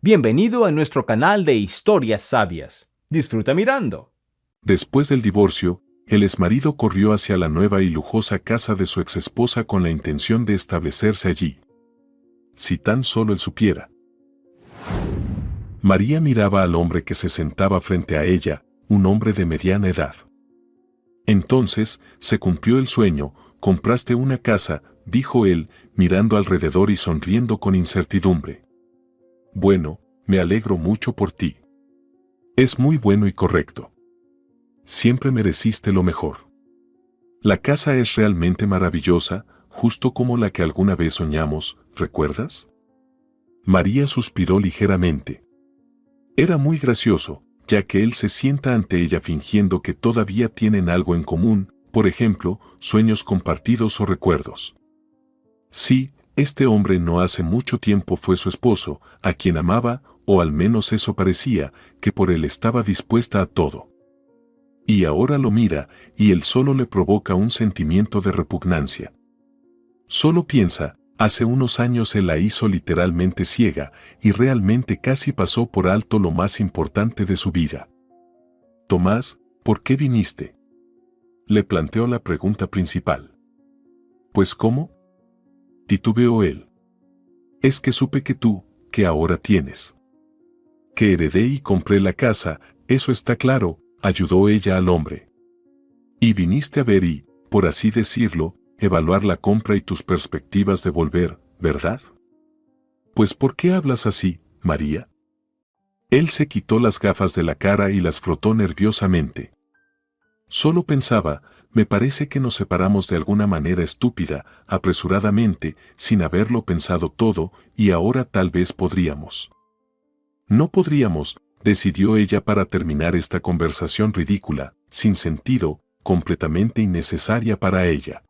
Bienvenido a nuestro canal de historias sabias. Disfruta mirando. Después del divorcio, el exmarido corrió hacia la nueva y lujosa casa de su exesposa con la intención de establecerse allí. Si tan solo él supiera. María miraba al hombre que se sentaba frente a ella, un hombre de mediana edad. Entonces, se cumplió el sueño, compraste una casa, dijo él, mirando alrededor y sonriendo con incertidumbre. Bueno, me alegro mucho por ti. Es muy bueno y correcto. Siempre mereciste lo mejor. La casa es realmente maravillosa, justo como la que alguna vez soñamos, ¿recuerdas? María suspiró ligeramente. Era muy gracioso, ya que él se sienta ante ella fingiendo que todavía tienen algo en común, por ejemplo, sueños compartidos o recuerdos. Sí, este hombre no hace mucho tiempo fue su esposo, a quien amaba, o al menos eso parecía, que por él estaba dispuesta a todo. Y ahora lo mira, y él solo le provoca un sentimiento de repugnancia. Solo piensa, hace unos años él la hizo literalmente ciega, y realmente casi pasó por alto lo más importante de su vida. Tomás, ¿por qué viniste? Le planteó la pregunta principal. Pues ¿cómo? Titubeó él. Es que supe que tú, que ahora tienes. Que heredé y compré la casa, eso está claro, ayudó ella al hombre. Y viniste a ver y, por así decirlo, evaluar la compra y tus perspectivas de volver, ¿verdad? Pues ¿por qué hablas así, María? Él se quitó las gafas de la cara y las frotó nerviosamente. Solo pensaba, me parece que nos separamos de alguna manera estúpida, apresuradamente, sin haberlo pensado todo, y ahora tal vez podríamos. No podríamos, decidió ella para terminar esta conversación ridícula, sin sentido, completamente innecesaria para ella.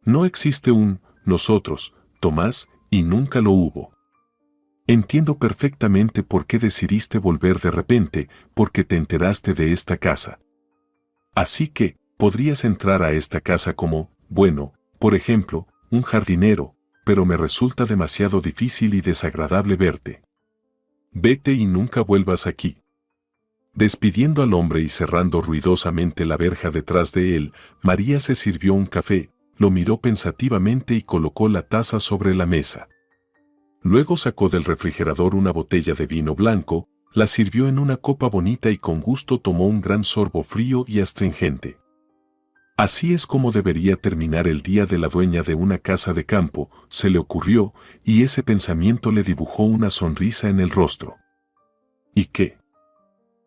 No existe un nosotros, Tomás, y nunca lo hubo. Entiendo perfectamente por qué decidiste volver de repente, porque te enteraste de esta casa. Así que, podrías entrar a esta casa como, bueno, por ejemplo, un jardinero, pero me resulta demasiado difícil y desagradable verte. Vete y nunca vuelvas aquí. Despidiendo al hombre y cerrando ruidosamente la verja detrás de él, María se sirvió un café, lo miró pensativamente y colocó la taza sobre la mesa. Luego sacó del refrigerador una botella de vino blanco, la sirvió en una copa bonita y con gusto tomó un gran sorbo frío y astringente. Así es como debería terminar el día de la dueña de una casa de campo, se le ocurrió, y ese pensamiento le dibujó una sonrisa en el rostro. ¿Y qué?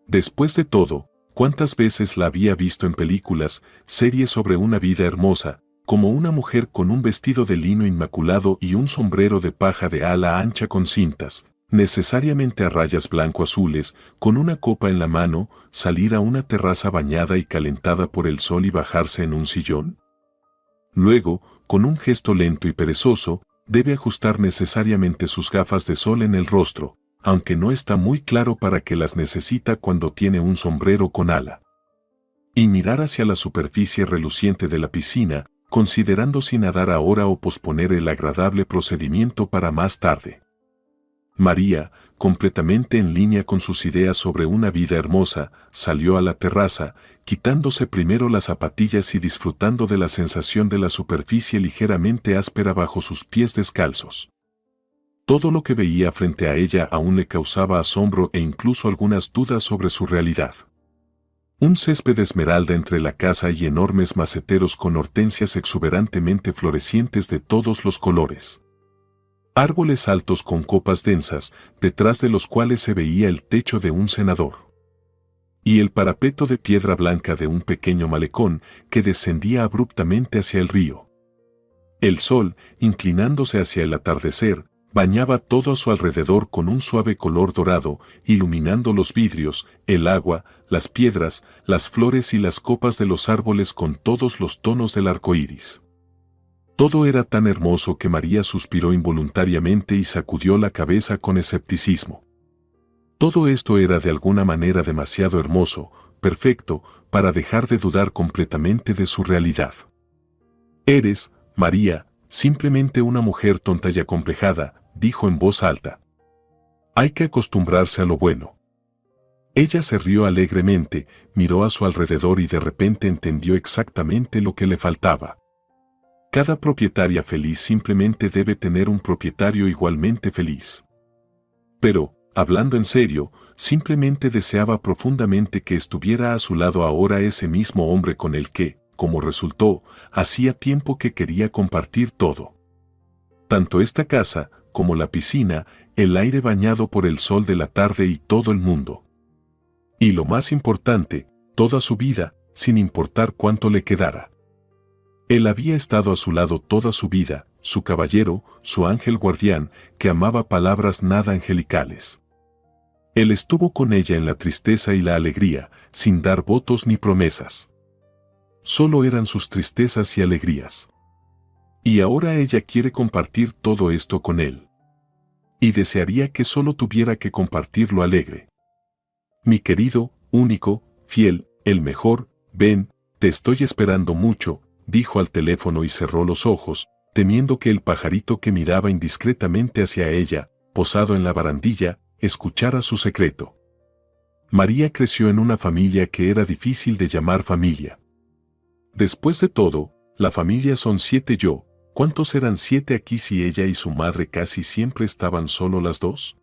Después de todo, ¿cuántas veces la había visto en películas, series sobre una vida hermosa, como una mujer con un vestido de lino inmaculado y un sombrero de paja de ala ancha con cintas, necesariamente a rayas blanco-azules, con una copa en la mano, salir a una terraza bañada y calentada por el sol y bajarse en un sillón? Luego, con un gesto lento y perezoso, debe ajustar necesariamente sus gafas de sol en el rostro, aunque no está muy claro para qué las necesita cuando tiene un sombrero con ala. Y mirar hacia la superficie reluciente de la piscina, considerando si nadar ahora o posponer el agradable procedimiento para más tarde. María, completamente en línea con sus ideas sobre una vida hermosa, salió a la terraza, quitándose primero las zapatillas y disfrutando de la sensación de la superficie ligeramente áspera bajo sus pies descalzos. Todo lo que veía frente a ella aún le causaba asombro e incluso algunas dudas sobre su realidad. Un césped de esmeralda entre la casa y enormes maceteros con hortensias exuberantemente florecientes de todos los colores. Árboles altos con copas densas, detrás de los cuales se veía el techo de un cenador. Y el parapeto de piedra blanca de un pequeño malecón que descendía abruptamente hacia el río. El sol, inclinándose hacia el atardecer, bañaba todo a su alrededor con un suave color dorado, iluminando los vidrios, el agua, las piedras, las flores y las copas de los árboles con todos los tonos del arco iris. Todo era tan hermoso que María suspiró involuntariamente y sacudió la cabeza con escepticismo. Todo esto era de alguna manera demasiado hermoso, perfecto, para dejar de dudar completamente de su realidad. Eres, María, simplemente una mujer tonta y acomplejada, dijo en voz alta. Hay que acostumbrarse a lo bueno. Ella se rió alegremente, miró a su alrededor y de repente entendió exactamente lo que le faltaba. Cada propietaria feliz simplemente debe tener un propietario igualmente feliz. Pero, hablando en serio, simplemente deseaba profundamente que estuviera a su lado ahora ese mismo hombre con el que, como resultó, hacía tiempo que quería compartir todo. Tanto esta casa, como la piscina, el aire bañado por el sol de la tarde y todo el mundo. Y lo más importante, toda su vida, sin importar cuánto le quedara. Él había estado a su lado toda su vida, su caballero, su ángel guardián, que amaba palabras nada angelicales. Él estuvo con ella en la tristeza y la alegría, sin dar votos ni promesas. Solo eran sus tristezas y alegrías. Y ahora ella quiere compartir todo esto con él. Y desearía que solo tuviera que compartir lo alegre. Mi querido, único, fiel, el mejor, ven, te estoy esperando mucho, dijo al teléfono y cerró los ojos, temiendo que el pajarito que miraba indiscretamente hacia ella, posado en la barandilla, escuchara su secreto. María creció en una familia que era difícil de llamar familia. Después de todo, la familia son 7 yo. ¿Cuántos eran 7 aquí si ella y su madre casi siempre estaban solo las dos?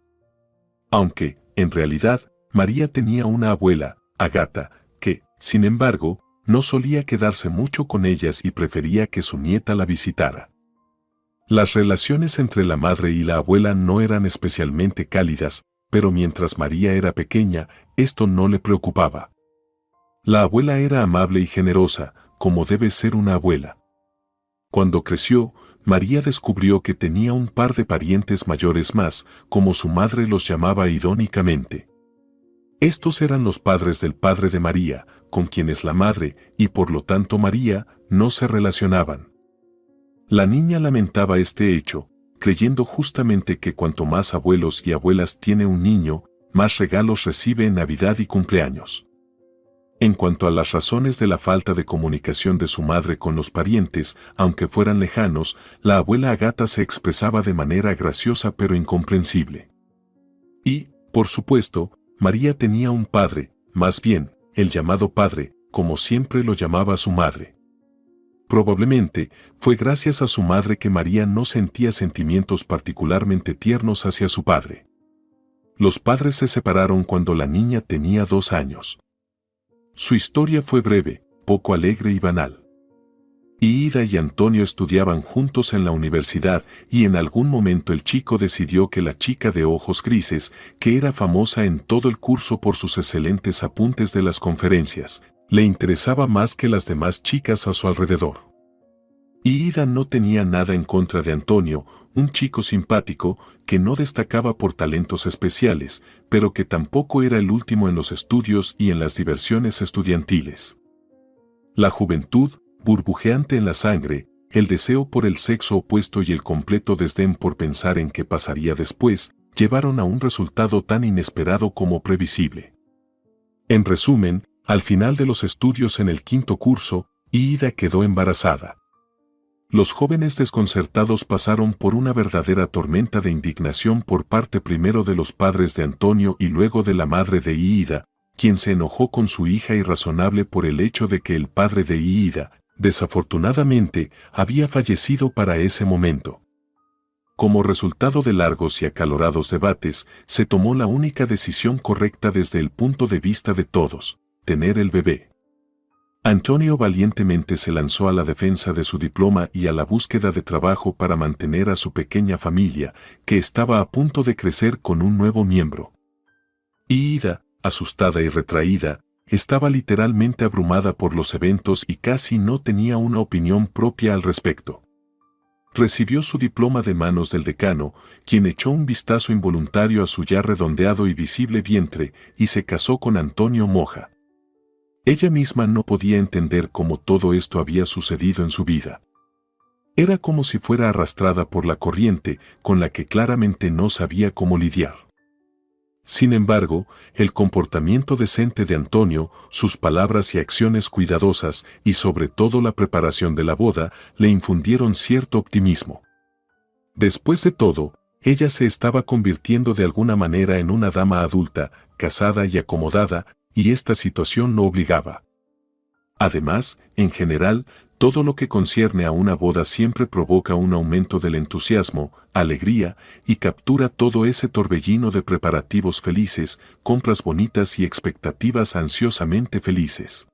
Aunque, en realidad, María tenía una abuela, Agata, que, sin embargo, no solía quedarse mucho con ellas y prefería que su nieta la visitara. Las relaciones entre la madre y la abuela no eran especialmente cálidas, pero mientras María era pequeña, esto no le preocupaba. La abuela era amable y generosa, como debe ser una abuela. Cuando creció, María descubrió que tenía un par de parientes mayores más, como su madre los llamaba irónicamente. Estos eran los padres del padre de María, con quienes la madre, y por lo tanto María, no se relacionaban. La niña lamentaba este hecho, creyendo justamente que cuanto más abuelos y abuelas tiene un niño, más regalos recibe en Navidad y cumpleaños. En cuanto a las razones de la falta de comunicación de su madre con los parientes, aunque fueran lejanos, la abuela Agata se expresaba de manera graciosa pero incomprensible. Y, por supuesto, María tenía un padre, más bien, el llamado padre, como siempre lo llamaba su madre. Probablemente, fue gracias a su madre que María no sentía sentimientos particularmente tiernos hacia su padre. Los padres se separaron cuando la niña tenía 2 años. Su historia fue breve, poco alegre y banal. Ida y Antonio estudiaban juntos en la universidad y en algún momento el chico decidió que la chica de ojos grises, que era famosa en todo el curso por sus excelentes apuntes de las conferencias, le interesaba más que las demás chicas a su alrededor. Ida no tenía nada en contra de Antonio, un chico simpático que no destacaba por talentos especiales, pero que tampoco era el último en los estudios y en las diversiones estudiantiles. La juventud, burbujeante en la sangre, el deseo por el sexo opuesto y el completo desdén por pensar en qué pasaría después, llevaron a un resultado tan inesperado como previsible. En resumen, al final de los estudios en el 5º curso, Ida quedó embarazada. Los jóvenes desconcertados pasaron por una verdadera tormenta de indignación por parte primero de los padres de Antonio y luego de la madre de Ida, quien se enojó con su hija irrazonable por el hecho de que el padre de Ida, desafortunadamente, había fallecido para ese momento. Como resultado de largos y acalorados debates, se tomó la única decisión correcta desde el punto de vista de todos: tener el bebé. Antonio valientemente se lanzó a la defensa de su diploma y a la búsqueda de trabajo para mantener a su pequeña familia, que estaba a punto de crecer con un nuevo miembro. Ida, asustada y retraída, estaba literalmente abrumada por los eventos y casi no tenía una opinión propia al respecto. Recibió su diploma de manos del decano, quien echó un vistazo involuntario a su ya redondeado y visible vientre, y se casó con Antonio Moja. Ella misma no podía entender cómo todo esto había sucedido en su vida. Era como si fuera arrastrada por la corriente, con la que claramente no sabía cómo lidiar. Sin embargo, el comportamiento decente de Antonio, sus palabras y acciones cuidadosas, y sobre todo la preparación de la boda, le infundieron cierto optimismo. Después de todo, ella se estaba convirtiendo de alguna manera en una dama adulta, casada y acomodada, y esta situación lo obligaba. Además, en general, todo lo que concierne a una boda siempre provoca un aumento del entusiasmo, alegría, y captura todo ese torbellino de preparativos felices, compras bonitas y expectativas ansiosamente felices.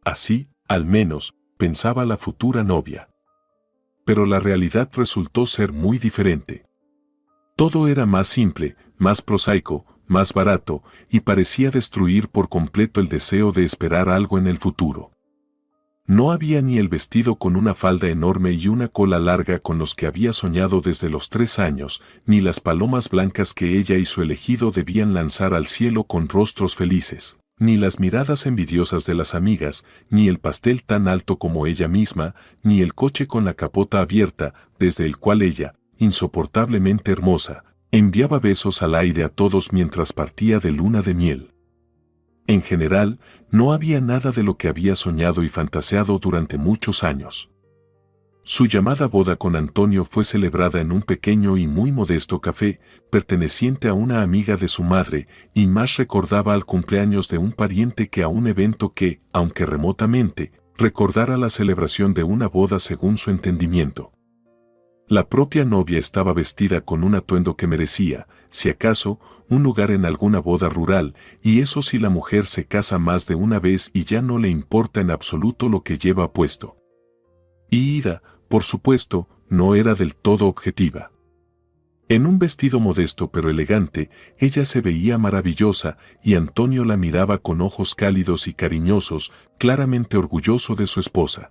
Así, al menos, pensaba la futura novia. Pero la realidad resultó ser muy diferente. Todo era más simple, más prosaico, más barato, y parecía destruir por completo el deseo de esperar algo en el futuro. No había ni el vestido con una falda enorme y una cola larga con los que había soñado desde los 3 años, ni las palomas blancas que ella y su elegido debían lanzar al cielo con rostros felices, ni las miradas envidiosas de las amigas, ni el pastel tan alto como ella misma, ni el coche con la capota abierta, desde el cual ella, insoportablemente hermosa, enviaba besos al aire a todos mientras partía de luna de miel. En general, no había nada de lo que había soñado y fantaseado durante muchos años. Su llamada boda con Antonio fue celebrada en un pequeño y muy modesto café, perteneciente a una amiga de su madre, y más recordaba al cumpleaños de un pariente que a un evento que, aunque remotamente, recordara la celebración de una boda según su entendimiento. La propia novia estaba vestida con un atuendo que merecía, si acaso, un lugar en alguna boda rural, y eso si la mujer se casa más de una vez y ya no le importa en absoluto lo que lleva puesto. Y Ida, por supuesto, no era del todo objetiva. En un vestido modesto pero elegante, ella se veía maravillosa y Antonio la miraba con ojos cálidos y cariñosos, claramente orgulloso de su esposa.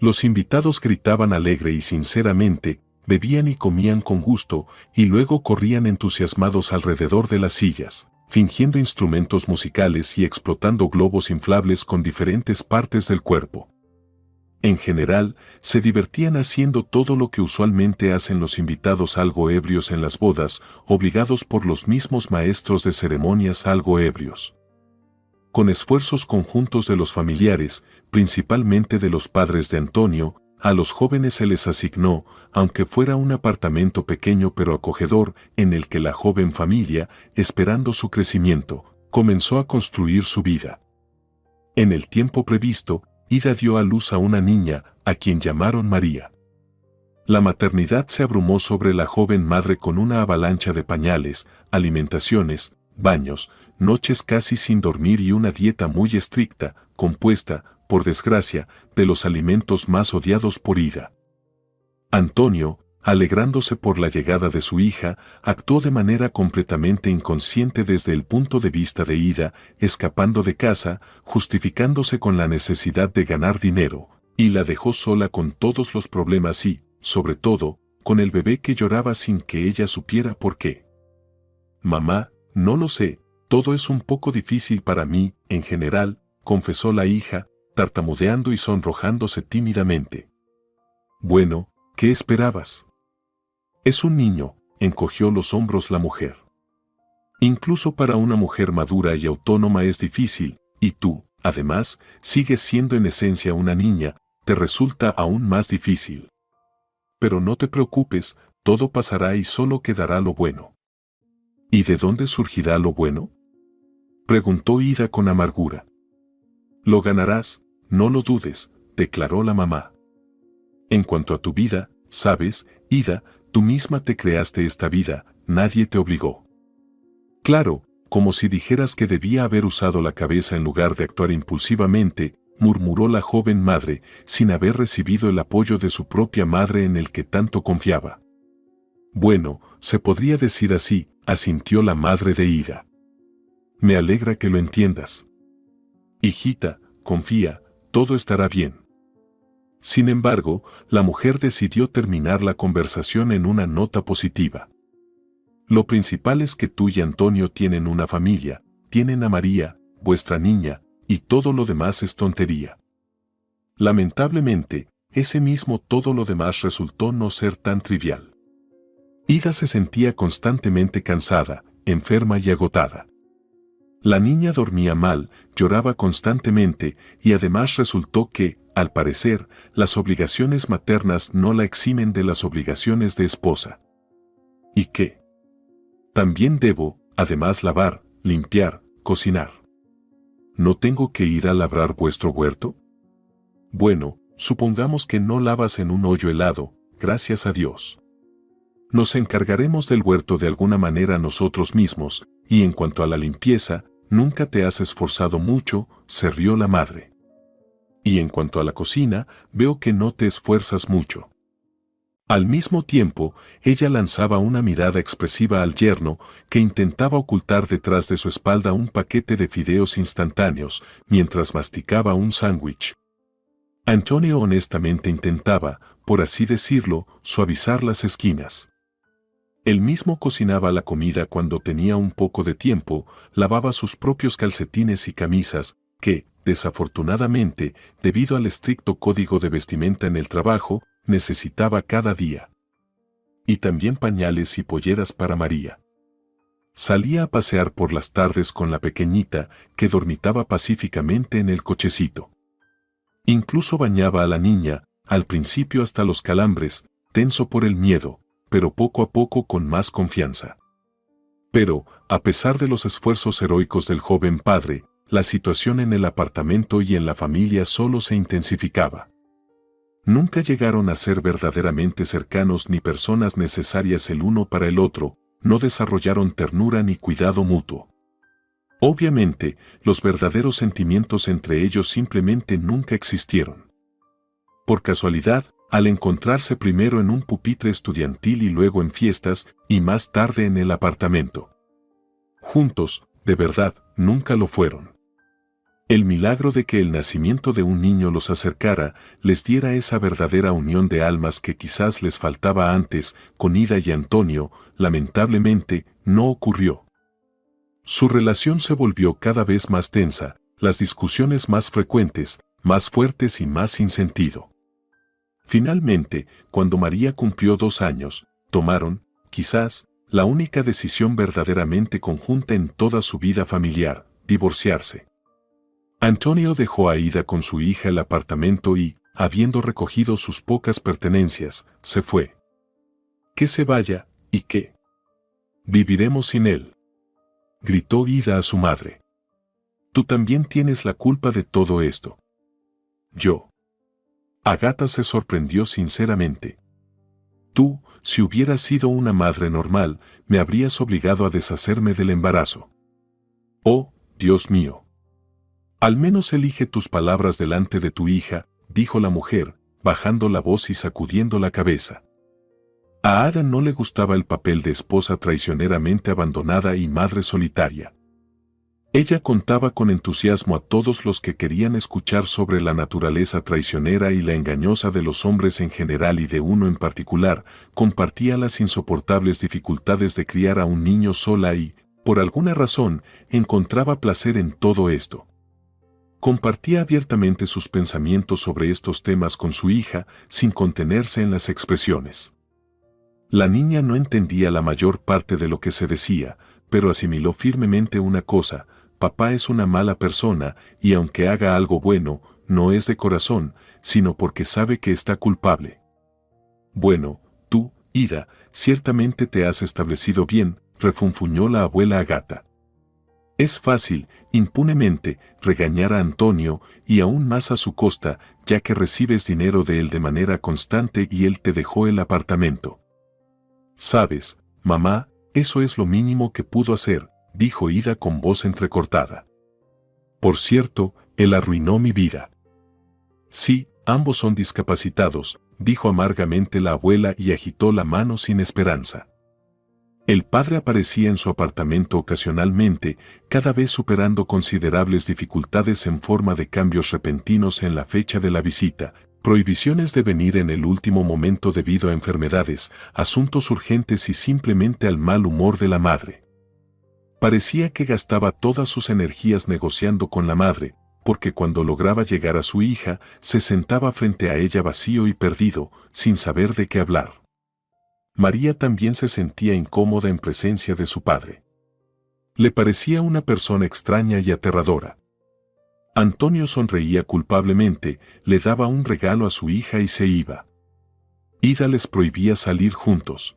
Los invitados gritaban alegre y sinceramente, bebían y comían con gusto, y luego corrían entusiasmados alrededor de las sillas, fingiendo instrumentos musicales y explotando globos inflables con diferentes partes del cuerpo. En general, se divertían haciendo todo lo que usualmente hacen los invitados algo ebrios en las bodas, obligados por los mismos maestros de ceremonias algo ebrios. Con esfuerzos conjuntos de los familiares, principalmente de los padres de Antonio, a los jóvenes se les asignó, aunque fuera un apartamento pequeño pero acogedor, en el que la joven familia, esperando su crecimiento, comenzó a construir su vida. En el tiempo previsto, Ida dio a luz a una niña, a quien llamaron María. La maternidad se abrumó sobre la joven madre con una avalancha de pañales, alimentaciones, baños, noches casi sin dormir y una dieta muy estricta, compuesta, por desgracia, de los alimentos más odiados por Ida. Antonio, alegrándose por la llegada de su hija, actuó de manera completamente inconsciente desde el punto de vista de Ida, escapando de casa, justificándose con la necesidad de ganar dinero, y la dejó sola con todos los problemas y, sobre todo, con el bebé que lloraba sin que ella supiera por qué. «Mamá, no lo sé, todo es un poco difícil para mí, en general», confesó la hija, tartamudeando y sonrojándose tímidamente. «Bueno, ¿qué esperabas?» «Es un niño», encogió los hombros la mujer. «Incluso para una mujer madura y autónoma es difícil, y tú, además, sigues siendo en esencia una niña, te resulta aún más difícil. Pero no te preocupes, todo pasará y solo quedará lo bueno». «¿Y de dónde surgirá lo bueno?», preguntó Ida con amargura. «Lo ganarás, no lo dudes», declaró la mamá. «En cuanto a tu vida, sabes, Ida, tú misma te creaste esta vida, nadie te obligó». «Claro», como si dijeras que debía haber usado la cabeza en lugar de actuar impulsivamente, murmuró la joven madre, sin haber recibido el apoyo de su propia madre en el que tanto confiaba. «Bueno, se podría decir así», asintió la madre de Ida. «Me alegra que lo entiendas. Hijita, confía, todo estará bien». Sin embargo, la mujer decidió terminar la conversación en una nota positiva. «Lo principal es que tú y Antonio tienen una familia, tienen a María, vuestra niña, y todo lo demás es tontería». Lamentablemente, ese mismo todo lo demás resultó no ser tan trivial. Ida se sentía constantemente cansada, enferma y agotada. La niña dormía mal, lloraba constantemente y además resultó que, al parecer, las obligaciones maternas no la eximen de las obligaciones de esposa. ¿Y qué? También debo, además, lavar, limpiar, cocinar. ¿No tengo que ir a labrar vuestro huerto? Bueno, supongamos que no lavas en un hoyo helado, gracias a Dios. Nos encargaremos del huerto de alguna manera nosotros mismos, y en cuanto a la limpieza, nunca te has esforzado mucho, se rió la madre. Y en cuanto a la cocina, veo que no te esfuerzas mucho. Al mismo tiempo, ella lanzaba una mirada expresiva al yerno, que intentaba ocultar detrás de su espalda un paquete de fideos instantáneos, mientras masticaba un sándwich. Antonio honestamente intentaba, por así decirlo, suavizar las esquinas. Él mismo cocinaba la comida cuando tenía un poco de tiempo, lavaba sus propios calcetines y camisas, que, desafortunadamente, debido al estricto código de vestimenta en el trabajo, necesitaba cada día. Y también pañales y polleras para María. Salía a pasear por las tardes con la pequeñita, que dormitaba pacíficamente en el cochecito. Incluso bañaba a la niña, al principio hasta los calambres, tenso por el miedo, pero poco a poco con más confianza. Pero, a pesar de los esfuerzos heroicos del joven padre, la situación en el apartamento y en la familia solo se intensificaba. Nunca llegaron a ser verdaderamente cercanos ni personas necesarias el uno para el otro, no desarrollaron ternura ni cuidado mutuo. Obviamente, los verdaderos sentimientos entre ellos simplemente nunca existieron. Por casualidad, al encontrarse primero en un pupitre estudiantil y luego en fiestas, y más tarde en el apartamento. Juntos, de verdad, nunca lo fueron. El milagro de que el nacimiento de un niño los acercara, les diera esa verdadera unión de almas que quizás les faltaba antes, con Ida y Antonio, lamentablemente, no ocurrió. Su relación se volvió cada vez más tensa, las discusiones más frecuentes, más fuertes y más sin sentido. Finalmente, cuando María cumplió 2 años, tomaron, quizás, la única decisión verdaderamente conjunta en toda su vida familiar, divorciarse. Antonio dejó a Ida con su hija el apartamento y, habiendo recogido sus pocas pertenencias, se fue. Que se vaya, ¿y qué? Viviremos sin él. Gritó Ida a su madre. Tú también tienes la culpa de todo esto. Yo. Agata se sorprendió sinceramente. Tú, si hubieras sido una madre normal, me habrías obligado a deshacerme del embarazo. Oh, Dios mío. Al menos elige tus palabras delante de tu hija, dijo la mujer, bajando la voz y sacudiendo la cabeza. A Ada no le gustaba el papel de esposa traicioneramente abandonada y madre solitaria. Ella contaba con entusiasmo a todos los que querían escuchar sobre la naturaleza traicionera y la engañosa de los hombres en general y de uno en particular, compartía las insoportables dificultades de criar a un niño sola y, por alguna razón, encontraba placer en todo esto. Compartía abiertamente sus pensamientos sobre estos temas con su hija, sin contenerse en las expresiones. La niña no entendía la mayor parte de lo que se decía, pero asimiló firmemente una cosa: papá es una mala persona, y aunque haga algo bueno, no es de corazón, sino porque sabe que está culpable. Bueno, tú, Ida, ciertamente te has establecido bien, refunfuñó la abuela Agata. Es fácil, impunemente, regañar a Antonio, y aún más a su costa, ya que recibes dinero de él de manera constante y él te dejó el apartamento. Sabes, mamá, eso es lo mínimo que pudo hacer, dijo Ida con voz entrecortada. Por cierto, él arruinó mi vida. Sí, ambos son discapacitados, dijo amargamente la abuela y agitó la mano sin esperanza. El padre aparecía en su apartamento ocasionalmente, cada vez superando considerables dificultades en forma de cambios repentinos en la fecha de la visita, prohibiciones de venir en el último momento debido a enfermedades, asuntos urgentes y simplemente al mal humor de la madre. Parecía que gastaba todas sus energías negociando con la madre, porque cuando lograba llegar a su hija, se sentaba frente a ella vacío y perdido, sin saber de qué hablar. María también se sentía incómoda en presencia de su padre. Le parecía una persona extraña y aterradora. Antonio sonreía culpablemente, le daba un regalo a su hija y se iba. Ida les prohibía salir juntos.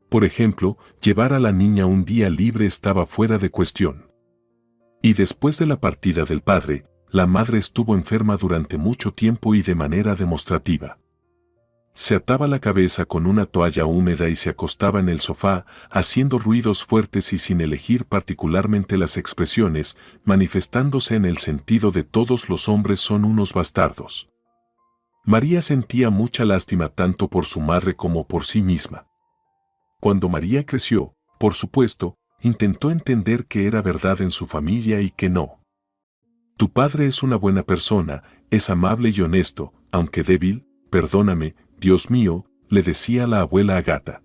Por ejemplo, llevar a la niña un día libre estaba fuera de cuestión. Y después de la partida del padre, la madre estuvo enferma durante mucho tiempo y de manera demostrativa. Se ataba la cabeza con una toalla húmeda y se acostaba en el sofá, haciendo ruidos fuertes y sin elegir particularmente las expresiones, manifestándose en el sentido de todos los hombres son unos bastardos. María sentía mucha lástima tanto por su madre como por sí misma. Cuando María creció, por supuesto, intentó entender que era verdad en su familia y que no. Tu padre es una buena persona, es amable y honesto, aunque débil, perdóname, Dios mío, le decía la abuela Agata.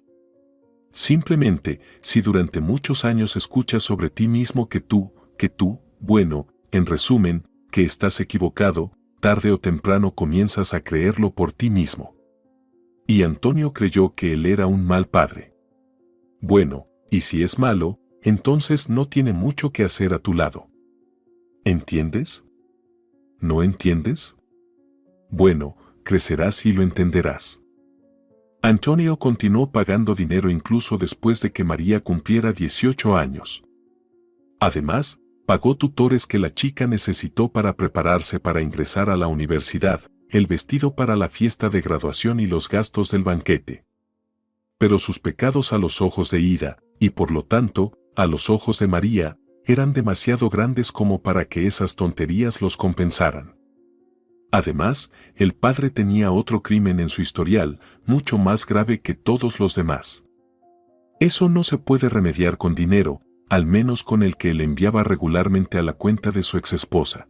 Simplemente, si durante muchos años escuchas sobre ti mismo que tú, bueno, en resumen, que estás equivocado, tarde o temprano comienzas a creerlo por ti mismo. Y Antonio creyó que él era un mal padre. Bueno, y si es malo, entonces no tiene mucho que hacer a tu lado. ¿Entiendes? ¿No entiendes? Bueno, crecerás y lo entenderás. Antonio continuó pagando dinero incluso después de que María cumpliera 18 años. Además, pagó tutores que la chica necesitó para prepararse para ingresar a la universidad, el vestido para la fiesta de graduación y los gastos del banquete. Pero sus pecados a los ojos de Ida, y por lo tanto, a los ojos de María, eran demasiado grandes como para que esas tonterías los compensaran. Además, el padre tenía otro crimen en su historial, mucho más grave que todos los demás. Eso no se puede remediar con dinero, al menos con el que le enviaba regularmente a la cuenta de su exesposa.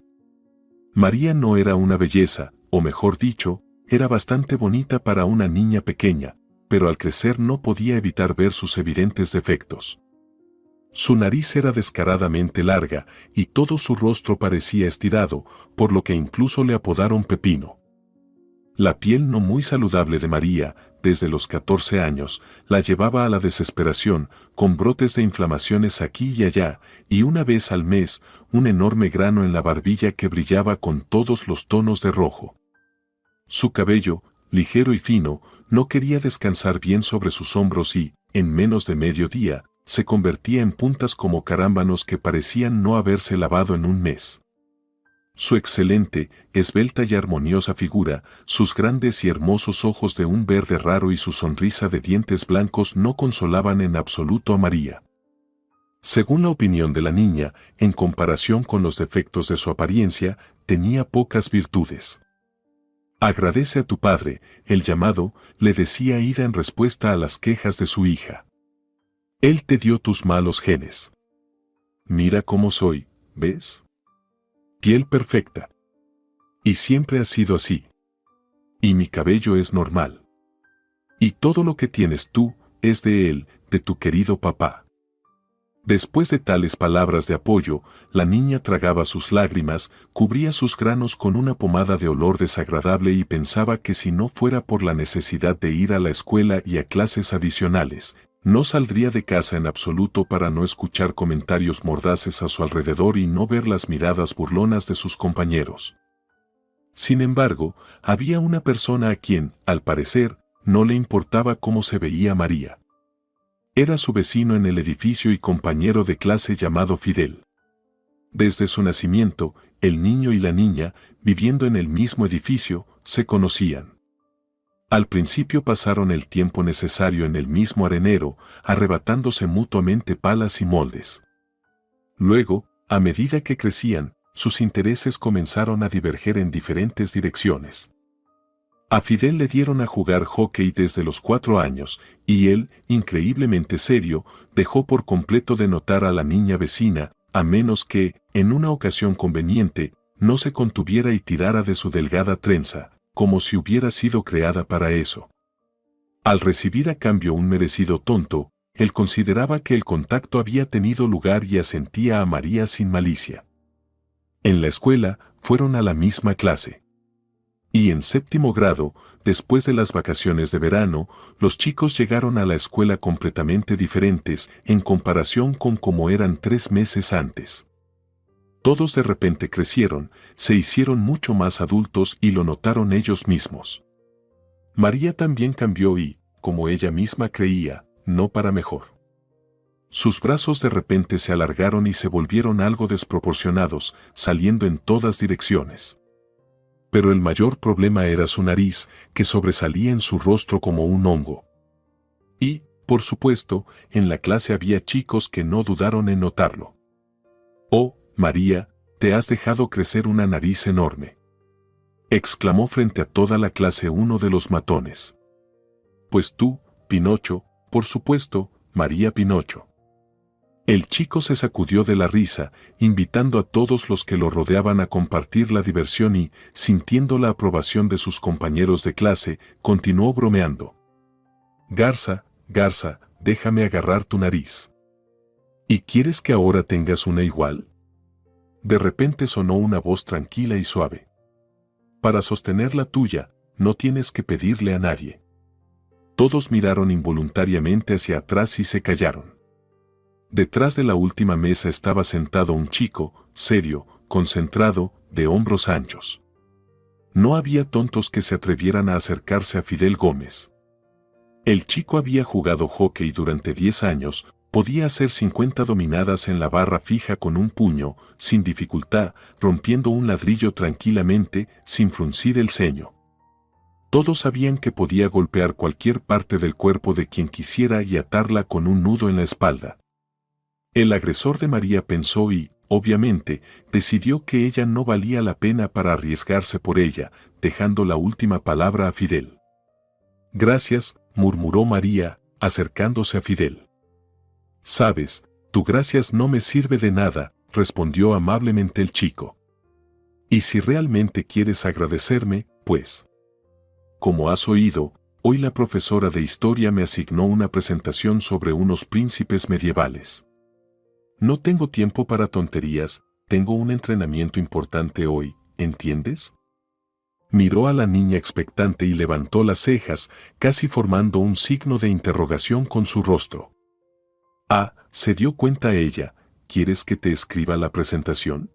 María no era una belleza, o mejor dicho, era bastante bonita para una niña pequeña, pero al crecer no podía evitar ver sus evidentes defectos. Su nariz era descaradamente larga y todo su rostro parecía estirado, por lo que incluso le apodaron Pepino. La piel no muy saludable de María, desde los 14 años, la llevaba a la desesperación, con brotes de inflamaciones aquí y allá, y una vez al mes, un enorme grano en la barbilla que brillaba con todos los tonos de rojo. Su cabello, ligero y fino, no quería descansar bien sobre sus hombros y, en menos de medio día, se convertía en puntas como carámbanos que parecían no haberse lavado en un mes. Su excelente, esbelta y armoniosa figura, sus grandes y hermosos ojos de un verde raro y su sonrisa de dientes blancos no consolaban en absoluto a María. Según la opinión de la niña, en comparación con los defectos de su apariencia, tenía pocas virtudes. Agradece a tu padre, el llamado, le decía Ida en respuesta a las quejas de su hija. Él te dio tus malos genes. Mira cómo soy, ¿ves? Piel perfecta. Y siempre ha sido así. Y mi cabello es normal. Y todo lo que tienes tú, es de él, de tu querido papá. Después de tales palabras de apoyo, la niña tragaba sus lágrimas, cubría sus granos con una pomada de olor desagradable y pensaba que si no fuera por la necesidad de ir a la escuela y a clases adicionales, no saldría de casa en absoluto para no escuchar comentarios mordaces a su alrededor y no ver las miradas burlonas de sus compañeros. Sin embargo, había una persona a quien, al parecer, no le importaba cómo se veía María. Era su vecino en el edificio y compañero de clase llamado Fidel. Desde su nacimiento, el niño y la niña, viviendo en el mismo edificio, se conocían. Al principio pasaron el tiempo necesario en el mismo arenero, arrebatándose mutuamente palas y moldes. Luego, a medida que crecían, sus intereses comenzaron a diverger en diferentes direcciones. A Fidel le dieron a jugar hockey desde los 4 años, y él, increíblemente serio, dejó por completo de notar a la niña vecina, a menos que, en una ocasión conveniente, no se contuviera y tirara de su delgada trenza, como si hubiera sido creada para eso. Al recibir a cambio un merecido tonto, él consideraba que el contacto había tenido lugar y asentía a María sin malicia. En la escuela, fueron a la misma clase. Y en 7º grado, después de las vacaciones de verano, los chicos llegaron a la escuela completamente diferentes en comparación con como eran 3 meses antes. Todos de repente crecieron, se hicieron mucho más adultos y lo notaron ellos mismos. María también cambió y, como ella misma creía, no para mejor. Sus brazos de repente se alargaron y se volvieron algo desproporcionados, saliendo en todas direcciones. Pero el mayor problema era su nariz, que sobresalía en su rostro como un hongo. Y, por supuesto, en la clase había chicos que no dudaron en notarlo. «Oh, María, te has dejado crecer una nariz enorme», exclamó frente a toda la clase uno de los matones. «Pues tú, Pinocho, por supuesto, María Pinocho». El chico se sacudió de la risa, invitando a todos los que lo rodeaban a compartir la diversión y, sintiendo la aprobación de sus compañeros de clase, continuó bromeando. «Garza, Garza, déjame agarrar tu nariz». «¿Y quieres que ahora tengas una igual?». De repente sonó una voz tranquila y suave. «Para sostener la tuya, no tienes que pedirle a nadie». Todos miraron involuntariamente hacia atrás y se callaron. Detrás de la última mesa estaba sentado un chico, serio, concentrado, de hombros anchos. No había tontos que se atrevieran a acercarse a Fidel Gómez. El chico había jugado hockey durante 10 años, podía hacer 50 dominadas en la barra fija con un puño, sin dificultad, rompiendo un ladrillo tranquilamente, sin fruncir el ceño. Todos sabían que podía golpear cualquier parte del cuerpo de quien quisiera y atarla con un nudo en la espalda. El agresor de María pensó y, obviamente, decidió que ella no valía la pena para arriesgarse por ella, dejando la última palabra a Fidel. «Gracias», murmuró María, acercándose a Fidel. «Sabes, tu gracias no me sirve de nada», respondió amablemente el chico. «Y si realmente quieres agradecerme, pues. Como has oído, hoy la profesora de historia me asignó una presentación sobre unos príncipes medievales. No tengo tiempo para tonterías, tengo un entrenamiento importante hoy, ¿entiendes?». Miró a la niña expectante y levantó las cejas, casi formando un signo de interrogación con su rostro. «Ah», se dio cuenta ella, «¿quieres que te escriba la presentación?».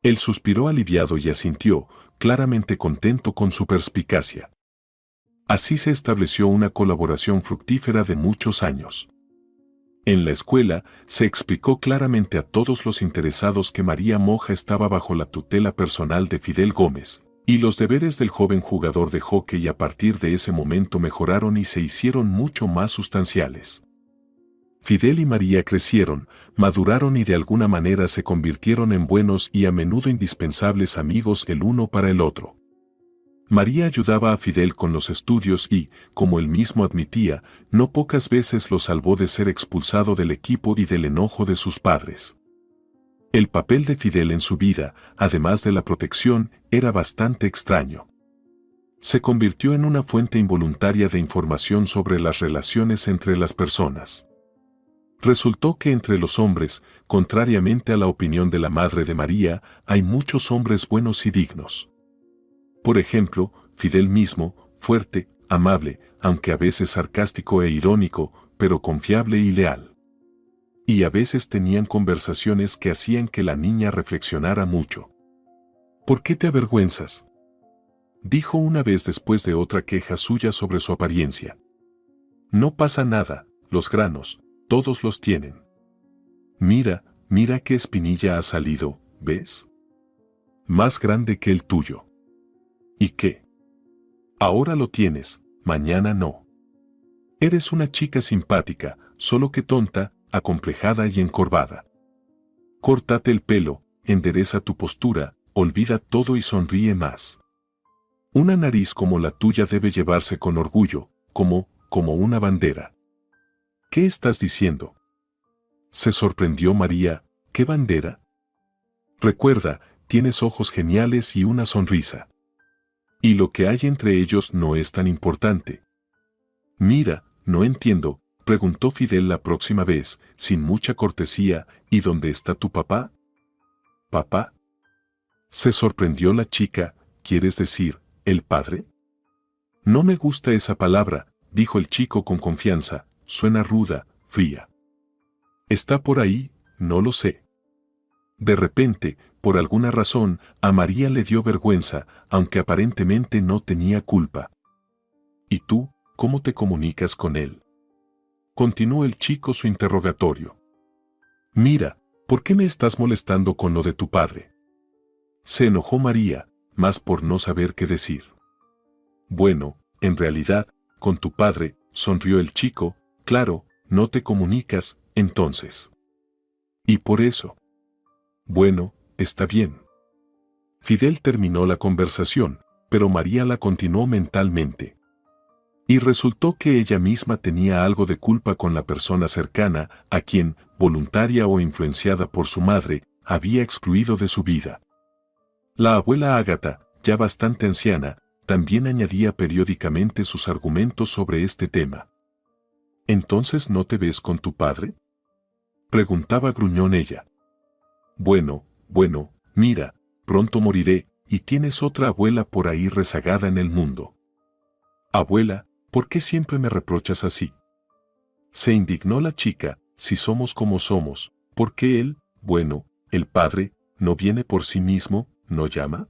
Él suspiró aliviado y asintió, claramente contento con su perspicacia. Así se estableció una colaboración fructífera de muchos años. En la escuela, se explicó claramente a todos los interesados que María Moja estaba bajo la tutela personal de Fidel Gómez, y los deberes del joven jugador de hockey a partir de ese momento mejoraron y se hicieron mucho más sustanciales. Fidel y María crecieron, maduraron y de alguna manera se convirtieron en buenos y a menudo indispensables amigos el uno para el otro. María ayudaba a Fidel con los estudios y, como él mismo admitía, no pocas veces lo salvó de ser expulsado del equipo y del enojo de sus padres. El papel de Fidel en su vida, además de la protección, era bastante extraño. Se convirtió en una fuente involuntaria de información sobre las relaciones entre las personas. Resultó que entre los hombres, contrariamente a la opinión de la madre de María, hay muchos hombres buenos y dignos. Por ejemplo, Fidel mismo, fuerte, amable, aunque a veces sarcástico e irónico, pero confiable y leal. Y a veces tenían conversaciones que hacían que la niña reflexionara mucho. «¿Por qué te avergüenzas?», dijo una vez después de otra queja suya sobre su apariencia. «No pasa nada, los granos, todos los tienen. Mira, mira qué espinilla ha salido, ¿ves? Más grande que el tuyo. ¿Y qué? Ahora lo tienes, mañana no. Eres una chica simpática, solo que tonta, acomplejada y encorvada. Córtate el pelo, endereza tu postura, olvida todo y sonríe más. Una nariz como la tuya debe llevarse con orgullo, como una bandera». «¿Qué estás diciendo?», se sorprendió María. «¿Qué bandera?». «Recuerda, tienes ojos geniales y una sonrisa. Y lo que hay entre ellos no es tan importante». «Mira, no entiendo», preguntó Fidel la próxima vez, sin mucha cortesía, «¿y dónde está tu papá?». «¿Papá?», se sorprendió la chica. «¿Quieres decir, el padre?». «No me gusta esa palabra», dijo el chico con confianza, «suena ruda, fría». «Está por ahí, no lo sé». De repente, por alguna razón, a María le dio vergüenza, aunque aparentemente no tenía culpa. «¿Y tú, cómo te comunicas con él?». continuó el chico su interrogatorio. Mira, ¿por qué me estás molestando con lo de tu padre? Se enojó María, más por no saber qué decir. Bueno, en realidad, con tu padre, sonrió el chico, claro, no te comunicas, entonces. Y por eso. Bueno, está bien. Fidel terminó la conversación, pero María la continuó mentalmente. Y resultó que ella misma tenía algo de culpa con la persona cercana, a quien, voluntaria o influenciada por su madre, había excluido de su vida. La abuela Ágata, ya bastante anciana, también añadía periódicamente sus argumentos sobre este tema. ¿Entonces no te ves con tu padre?, preguntaba gruñón ella. Bueno, mira, pronto moriré, y tienes otra abuela por ahí rezagada en el mundo. Abuela, ¿por qué siempre me reprochas así? Se indignó la chica. Si somos como somos, ¿por qué él, bueno, el padre, no viene por sí mismo, no llama?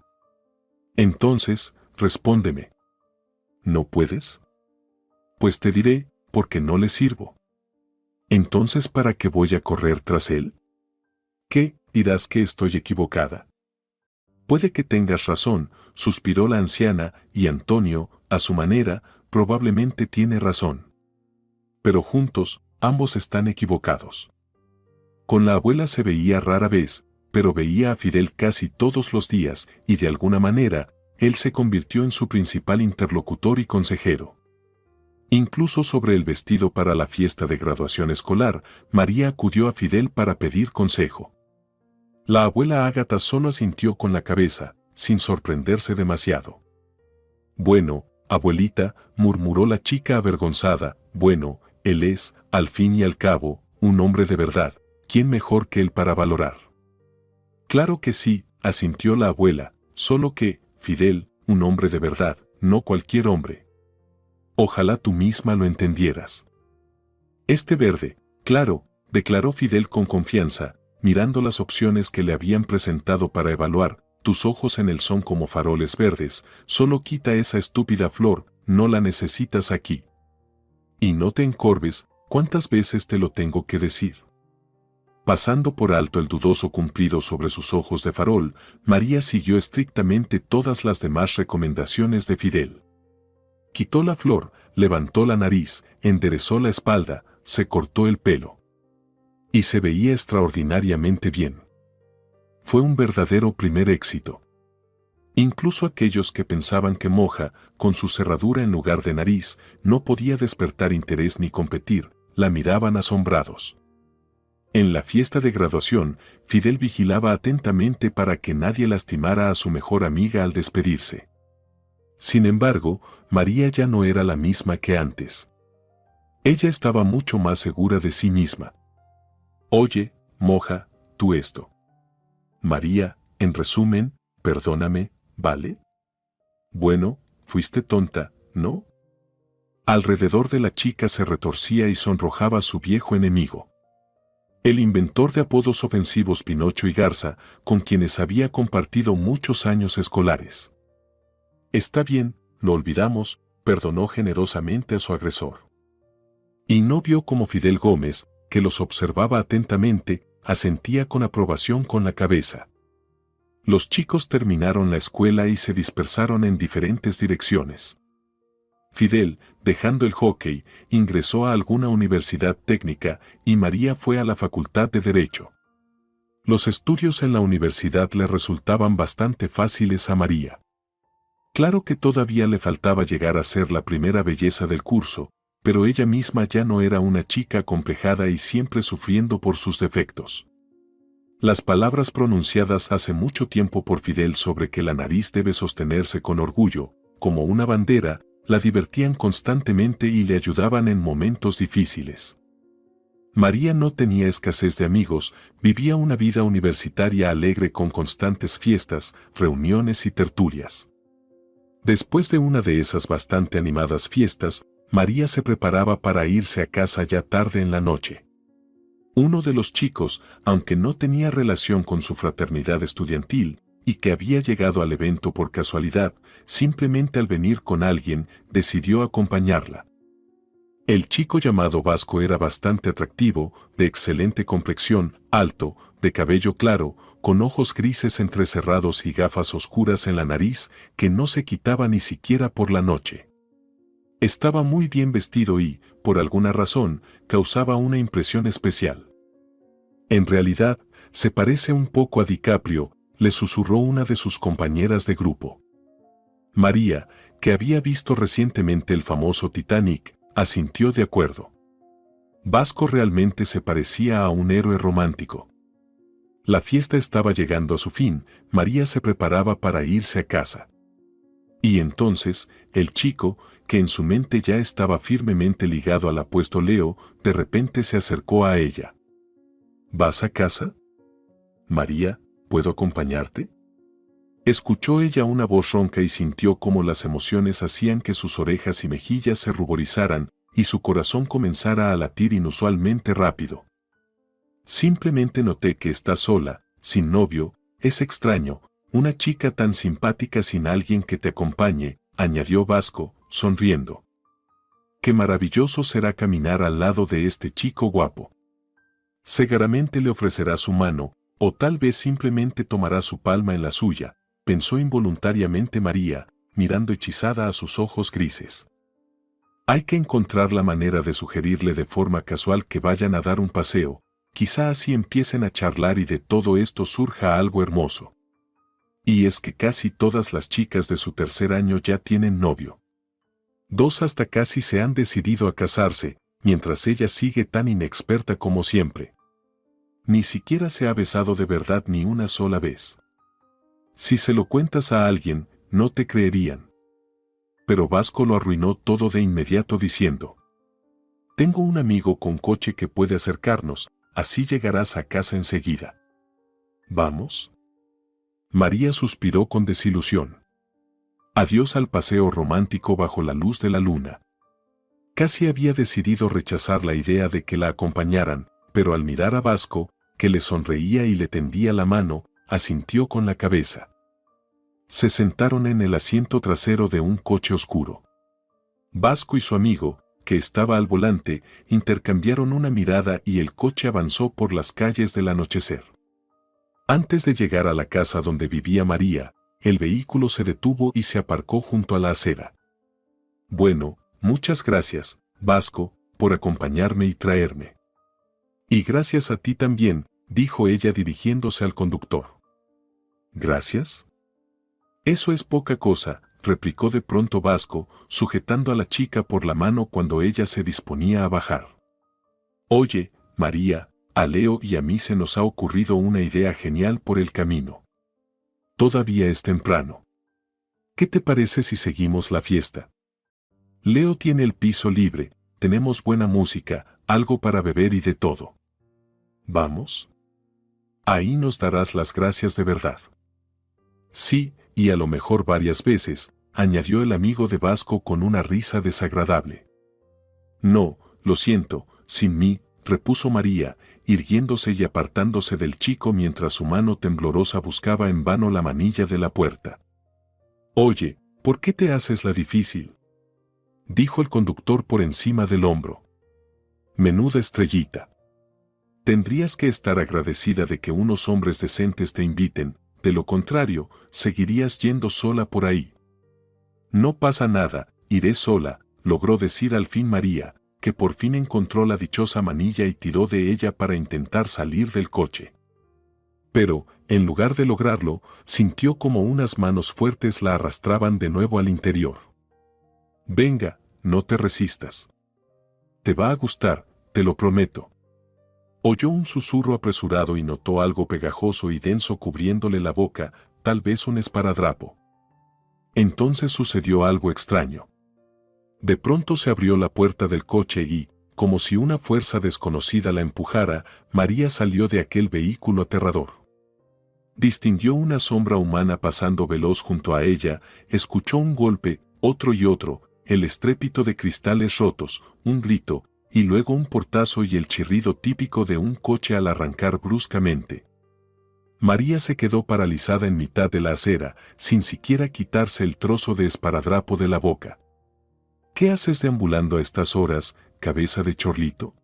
Entonces, respóndeme. ¿No puedes? Pues te diré, porque no le sirvo. Entonces, ¿para qué voy a correr tras él? ¿Qué, dirás que estoy equivocada? Puede que tengas razón, suspiró la anciana, y Antonio, a su manera, probablemente tiene razón. Pero juntos, ambos están equivocados. Con la abuela se veía rara vez, pero veía a Fidel casi todos los días, y de alguna manera, él se convirtió en su principal interlocutor y consejero. Incluso sobre el vestido para la fiesta de graduación escolar, María acudió a Fidel para pedir consejo. La abuela Ágata solo asintió con la cabeza, sin sorprenderse demasiado. Bueno, abuelita, murmuró la chica avergonzada, bueno, él es, al fin y al cabo, un hombre de verdad, ¿quién mejor que él para valorar? Claro que sí, asintió la abuela, solo que, Fidel, un hombre de verdad, no cualquier hombre. Ojalá tú misma lo entendieras. Este verde, claro, declaró Fidel con confianza, mirando las opciones que le habían presentado para evaluar, tus ojos en él son como faroles verdes, solo quita esa estúpida flor, no la necesitas aquí. Y no te encorves, ¿cuántas veces te lo tengo que decir? Pasando por alto el dudoso cumplido sobre sus ojos de farol, María siguió estrictamente todas las demás recomendaciones de Fidel. Quitó la flor, levantó la nariz, enderezó la espalda, se cortó el pelo. Y se veía extraordinariamente bien. Fue un verdadero primer éxito. Incluso aquellos que pensaban que Moja, con su cerradura en lugar de nariz, no podía despertar interés ni competir, la miraban asombrados. En la fiesta de graduación, Fidel vigilaba atentamente para que nadie lastimara a su mejor amiga al despedirse. Sin embargo, María ya no era la misma que antes. Ella estaba mucho más segura de sí misma. Oye, Moja, tú esto. María, en resumen, perdóname, ¿vale? Bueno, fuiste tonta, ¿no? Alrededor de la chica se retorcía y sonrojaba su viejo enemigo. El inventor de apodos ofensivos Pinocho y Garza, con quienes había compartido muchos años escolares. Está bien, lo olvidamos, perdonó generosamente a su agresor. Y no vio como Fidel Gómez, que los observaba atentamente, asentía con aprobación con la cabeza. Los chicos terminaron la escuela y se dispersaron en diferentes direcciones. Fidel, dejando el hockey, ingresó a alguna universidad técnica y María fue a la Facultad de Derecho. Los estudios en la universidad le resultaban bastante fáciles a María. Claro que todavía le faltaba llegar a ser la primera belleza del curso, pero ella misma ya no era una chica acomplejada y siempre sufriendo por sus defectos. Las palabras pronunciadas hace mucho tiempo por Fidel sobre que la nariz debe sostenerse con orgullo, como una bandera, la divertían constantemente y le ayudaban en momentos difíciles. María no tenía escasez de amigos, vivía una vida universitaria alegre con constantes fiestas, reuniones y tertulias. Después de una de esas bastante animadas fiestas, María se preparaba para irse a casa ya tarde en la noche. Uno de los chicos, aunque no tenía relación con su fraternidad estudiantil, y que había llegado al evento por casualidad, simplemente al venir con alguien, decidió acompañarla. El chico llamado Vasco era bastante atractivo, de excelente complexión, alto, de cabello claro, con ojos grises entrecerrados y gafas oscuras en la nariz que no se quitaba ni siquiera por la noche. Estaba muy bien vestido y, por alguna razón, causaba una impresión especial. En realidad, se parece un poco a DiCaprio, le susurró una de sus compañeras de grupo. María, que había visto recientemente el famoso Titanic, asintió de acuerdo. Vasco realmente se parecía a un héroe romántico. La fiesta estaba llegando a su fin, María se preparaba para irse a casa. Y entonces, el chico, que en su mente ya estaba firmemente ligado al apuesto Leo, de repente se acercó a ella. ¿Vas a casa? María, ¿puedo acompañarte? Escuchó ella una voz ronca y sintió cómo las emociones hacían que sus orejas y mejillas se ruborizaran y su corazón comenzara a latir inusualmente rápido. Simplemente noté que estás sola, sin novio, es extraño, una chica tan simpática sin alguien que te acompañe, añadió Vasco, sonriendo. Qué maravilloso será caminar al lado de este chico guapo. Seguramente le ofrecerá su mano, o tal vez simplemente tomará su palma en la suya, pensó involuntariamente María, mirando hechizada a sus ojos grises. Hay que encontrar la manera de sugerirle de forma casual que vayan a dar un paseo, quizá así empiecen a charlar y de todo esto surja algo hermoso. Y es que casi todas las chicas de su tercer año ya tienen novio. 2 hasta casi se han decidido a casarse, mientras ella sigue tan inexperta como siempre. Ni siquiera se ha besado de verdad ni una sola vez. Si se lo cuentas a alguien, no te creerían. Pero Vasco lo arruinó todo de inmediato diciendo: tengo un amigo con coche que puede acercarnos, así llegarás a casa enseguida. ¿Vamos? María suspiró con desilusión. Adiós al paseo romántico bajo la luz de la luna. Casi había decidido rechazar la idea de que la acompañaran, pero al mirar a Vasco, que le sonreía y le tendía la mano, asintió con la cabeza. Se sentaron en el asiento trasero de un coche oscuro. Vasco y su amigo, que estaba al volante, intercambiaron una mirada y el coche avanzó por las calles del anochecer. Antes de llegar a la casa donde vivía María, el vehículo se detuvo y se aparcó junto a la acera. Bueno, muchas gracias, Vasco, por acompañarme y traerme. Y gracias a ti también, dijo ella dirigiéndose al conductor. ¿Gracias? Eso es poca cosa, replicó de pronto Vasco, sujetando a la chica por la mano cuando ella se disponía a bajar. Oye, María, a Leo y a mí se nos ha ocurrido una idea genial por el camino. Todavía es temprano. ¿Qué te parece si seguimos la fiesta? Leo tiene el piso libre, tenemos buena música, algo para beber y de todo. ¿Vamos? Ahí nos darás las gracias de verdad. Sí, y a lo mejor varias veces, añadió el amigo de Vasco con una risa desagradable. No, lo siento, sin mí, repuso María, irguiéndose y apartándose del chico mientras su mano temblorosa buscaba en vano la manilla de la puerta. Oye, ¿por qué te haces la difícil? Dijo el conductor por encima del hombro. Menuda estrellita. Tendrías que estar agradecida de que unos hombres decentes te inviten, de lo contrario, seguirías yendo sola por ahí. No pasa nada, iré sola, logró decir al fin María, que por fin encontró la dichosa manilla y tiró de ella para intentar salir del coche. Pero, en lugar de lograrlo, sintió como unas manos fuertes la arrastraban de nuevo al interior. Venga, no te resistas. Te va a gustar, te lo prometo. Oyó un susurro apresurado y notó algo pegajoso y denso cubriéndole la boca, tal vez un esparadrapo. Entonces sucedió algo extraño. De pronto se abrió la puerta del coche y, como si una fuerza desconocida la empujara, María salió de aquel vehículo aterrador. Distinguió una sombra humana pasando veloz junto a ella, escuchó un golpe, otro y otro, el estrépito de cristales rotos, un grito, y luego un portazo y el chirrido típico de un coche al arrancar bruscamente. María se quedó paralizada en mitad de la acera, sin siquiera quitarse el trozo de esparadrapo de la boca. ¿Qué haces deambulando a estas horas? cabeza de chorlito?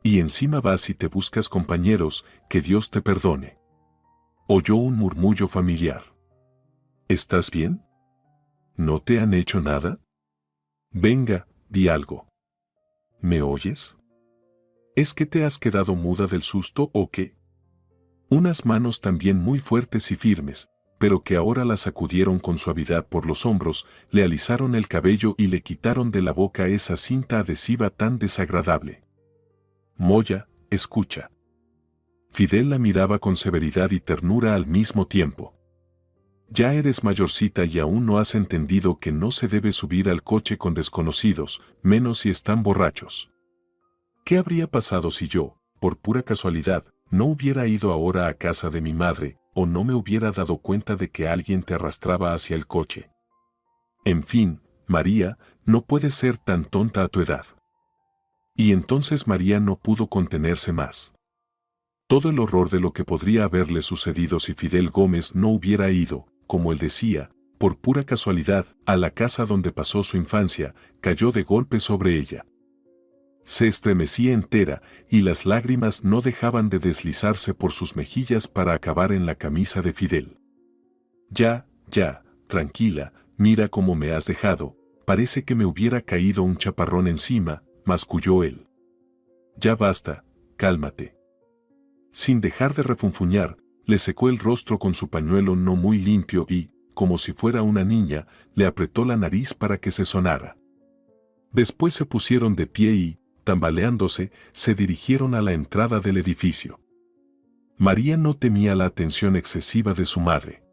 Y encima vas y te buscas compañeros, que Dios te perdone. Oyó un murmullo familiar. ¿Estás bien? ¿No te han hecho nada? Venga, di algo. ¿Me oyes? ¿Es que te has quedado muda del susto o qué? Unas manos también muy fuertes y firmes, pero que ahora la sacudieron con suavidad por los hombros, le alisaron el cabello y le quitaron de la boca esa cinta adhesiva tan desagradable. Moya, escucha. Fidel la miraba con severidad y ternura al mismo tiempo. Ya eres mayorcita y aún no has entendido que no se debe subir al coche con desconocidos, menos si están borrachos. ¿Qué habría pasado si yo, por pura casualidad, no hubiera ido ahora a casa de mi madre, o no me hubiera dado cuenta de que alguien te arrastraba hacia el coche? En fin, María, no puedes ser tan tonta a tu edad. Y entonces María no pudo contenerse más. Todo el horror de lo que podría haberle sucedido si Fidel Gómez no hubiera ido, como él decía, por pura casualidad, a la casa donde pasó su infancia, cayó de golpe sobre ella. Se estremecía entera y las lágrimas no dejaban de deslizarse por sus mejillas para acabar en la camisa de Fidel. Ya, tranquila, mira cómo me has dejado, parece que me hubiera caído un chaparrón encima, masculló él. Ya basta, cálmate. Sin dejar de refunfuñar, le secó el rostro con su pañuelo no muy limpio y, como si fuera una niña, le apretó la nariz para que se sonara. Después se pusieron de pie y, tambaleándose, se dirigieron a la entrada del edificio. María no temía la atención excesiva de su madre.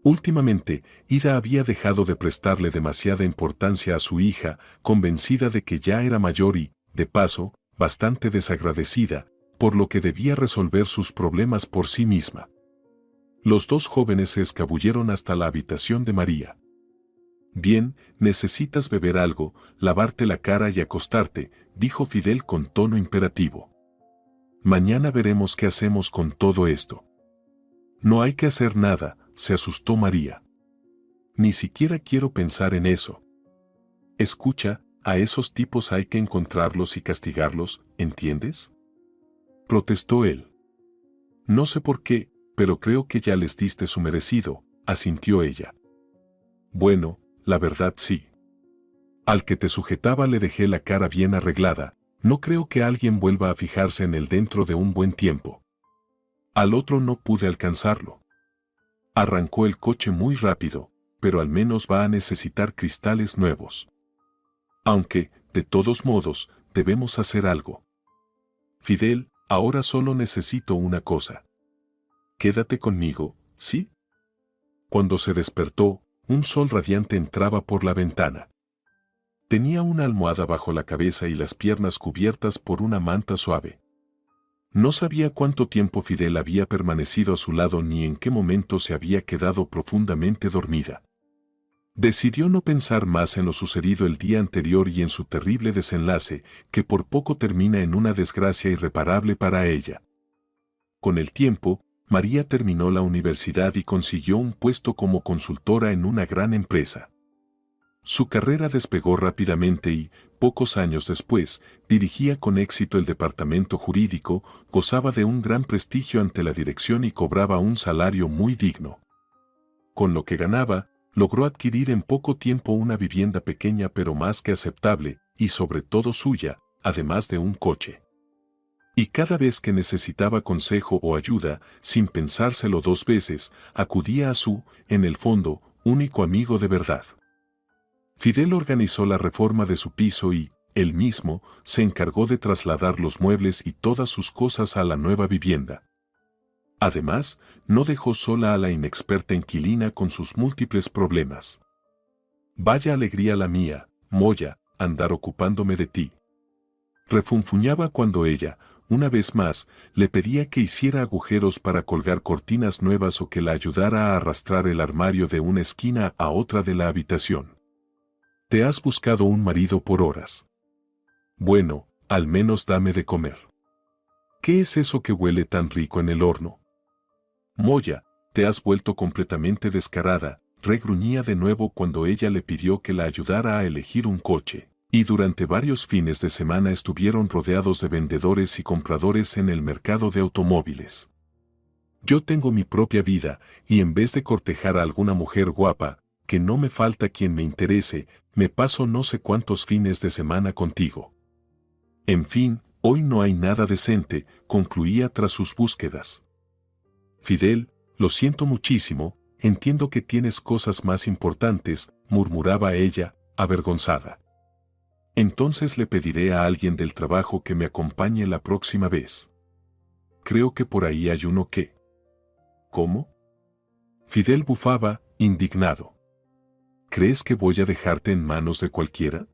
Últimamente, Ida había dejado de prestarle demasiada importancia a su hija, convencida de que ya era mayor y, de paso, bastante desagradecida, por lo que debía resolver sus problemas por sí misma. Los dos jóvenes se escabulleron hasta la habitación de María. Bien, necesitas beber algo, lavarte la cara y acostarte, dijo Fidel con tono imperativo. Mañana veremos qué hacemos con todo esto. No hay que hacer nada, se asustó María. Ni siquiera quiero pensar en eso. Escucha, a esos tipos hay que encontrarlos y castigarlos, ¿entiendes? Protestó él. No sé por qué, pero creo que ya les diste su merecido, asintió ella. Bueno, la verdad sí. Al que te sujetaba le dejé la cara bien arreglada, no creo que alguien vuelva a fijarse en él dentro de un buen tiempo. Al otro no pude alcanzarlo. Arrancó el coche muy rápido, pero al menos va a necesitar cristales nuevos. Aunque, de todos modos, debemos hacer algo. Fidel, ahora solo necesito una cosa. Quédate conmigo, ¿sí? Cuando se despertó, un sol radiante entraba por la ventana. Tenía una almohada bajo la cabeza y las piernas cubiertas por una manta suave. No sabía cuánto tiempo Fidel había permanecido a su lado ni en qué momento se había quedado profundamente dormida. Decidió no pensar más en lo sucedido el día anterior y en su terrible desenlace, que por poco termina en una desgracia irreparable para ella. Con el tiempo, María terminó la universidad y consiguió un puesto como consultora en una gran empresa. Su carrera despegó rápidamente y, pocos años después, dirigía con éxito el departamento jurídico, gozaba de un gran prestigio ante la dirección y cobraba un salario muy digno. Con lo que ganaba, logró adquirir en poco tiempo una vivienda pequeña pero más que aceptable, y sobre todo suya, además de un coche. Y cada vez que necesitaba consejo o ayuda, sin pensárselo dos veces, acudía a su, en el fondo, único amigo de verdad. Fidel organizó la reforma de su piso y, él mismo, se encargó de trasladar los muebles y todas sus cosas a la nueva vivienda. Además, no dejó sola a la inexperta inquilina con sus múltiples problemas. Vaya alegría la mía, Moya, andar ocupándome de ti. Refunfuñaba cuando ella, una vez más, le pedía que hiciera agujeros para colgar cortinas nuevas o que la ayudara a arrastrar el armario de una esquina a otra de la habitación. Te has buscado un marido por horas. Bueno, al menos dame de comer. ¿Qué es eso que huele tan rico en el horno? Moya, te has vuelto completamente descarada, regruñía de nuevo cuando ella le pidió que la ayudara a elegir un coche. Y durante varios fines de semana estuvieron rodeados de vendedores y compradores en el mercado de automóviles. Yo tengo mi propia vida, y en vez de cortejar a alguna mujer guapa, que no me falta quien me interese, me paso no sé cuántos fines de semana contigo. En fin, hoy no hay nada decente, concluía tras sus búsquedas. Fidel, lo siento muchísimo, entiendo que tienes cosas más importantes, murmuraba ella, avergonzada. Entonces le pediré a alguien del trabajo que me acompañe la próxima vez. Creo que por ahí hay uno que... ¿Cómo? Fidel bufaba, indignado. ¿Crees que voy a dejarte en manos de cualquiera?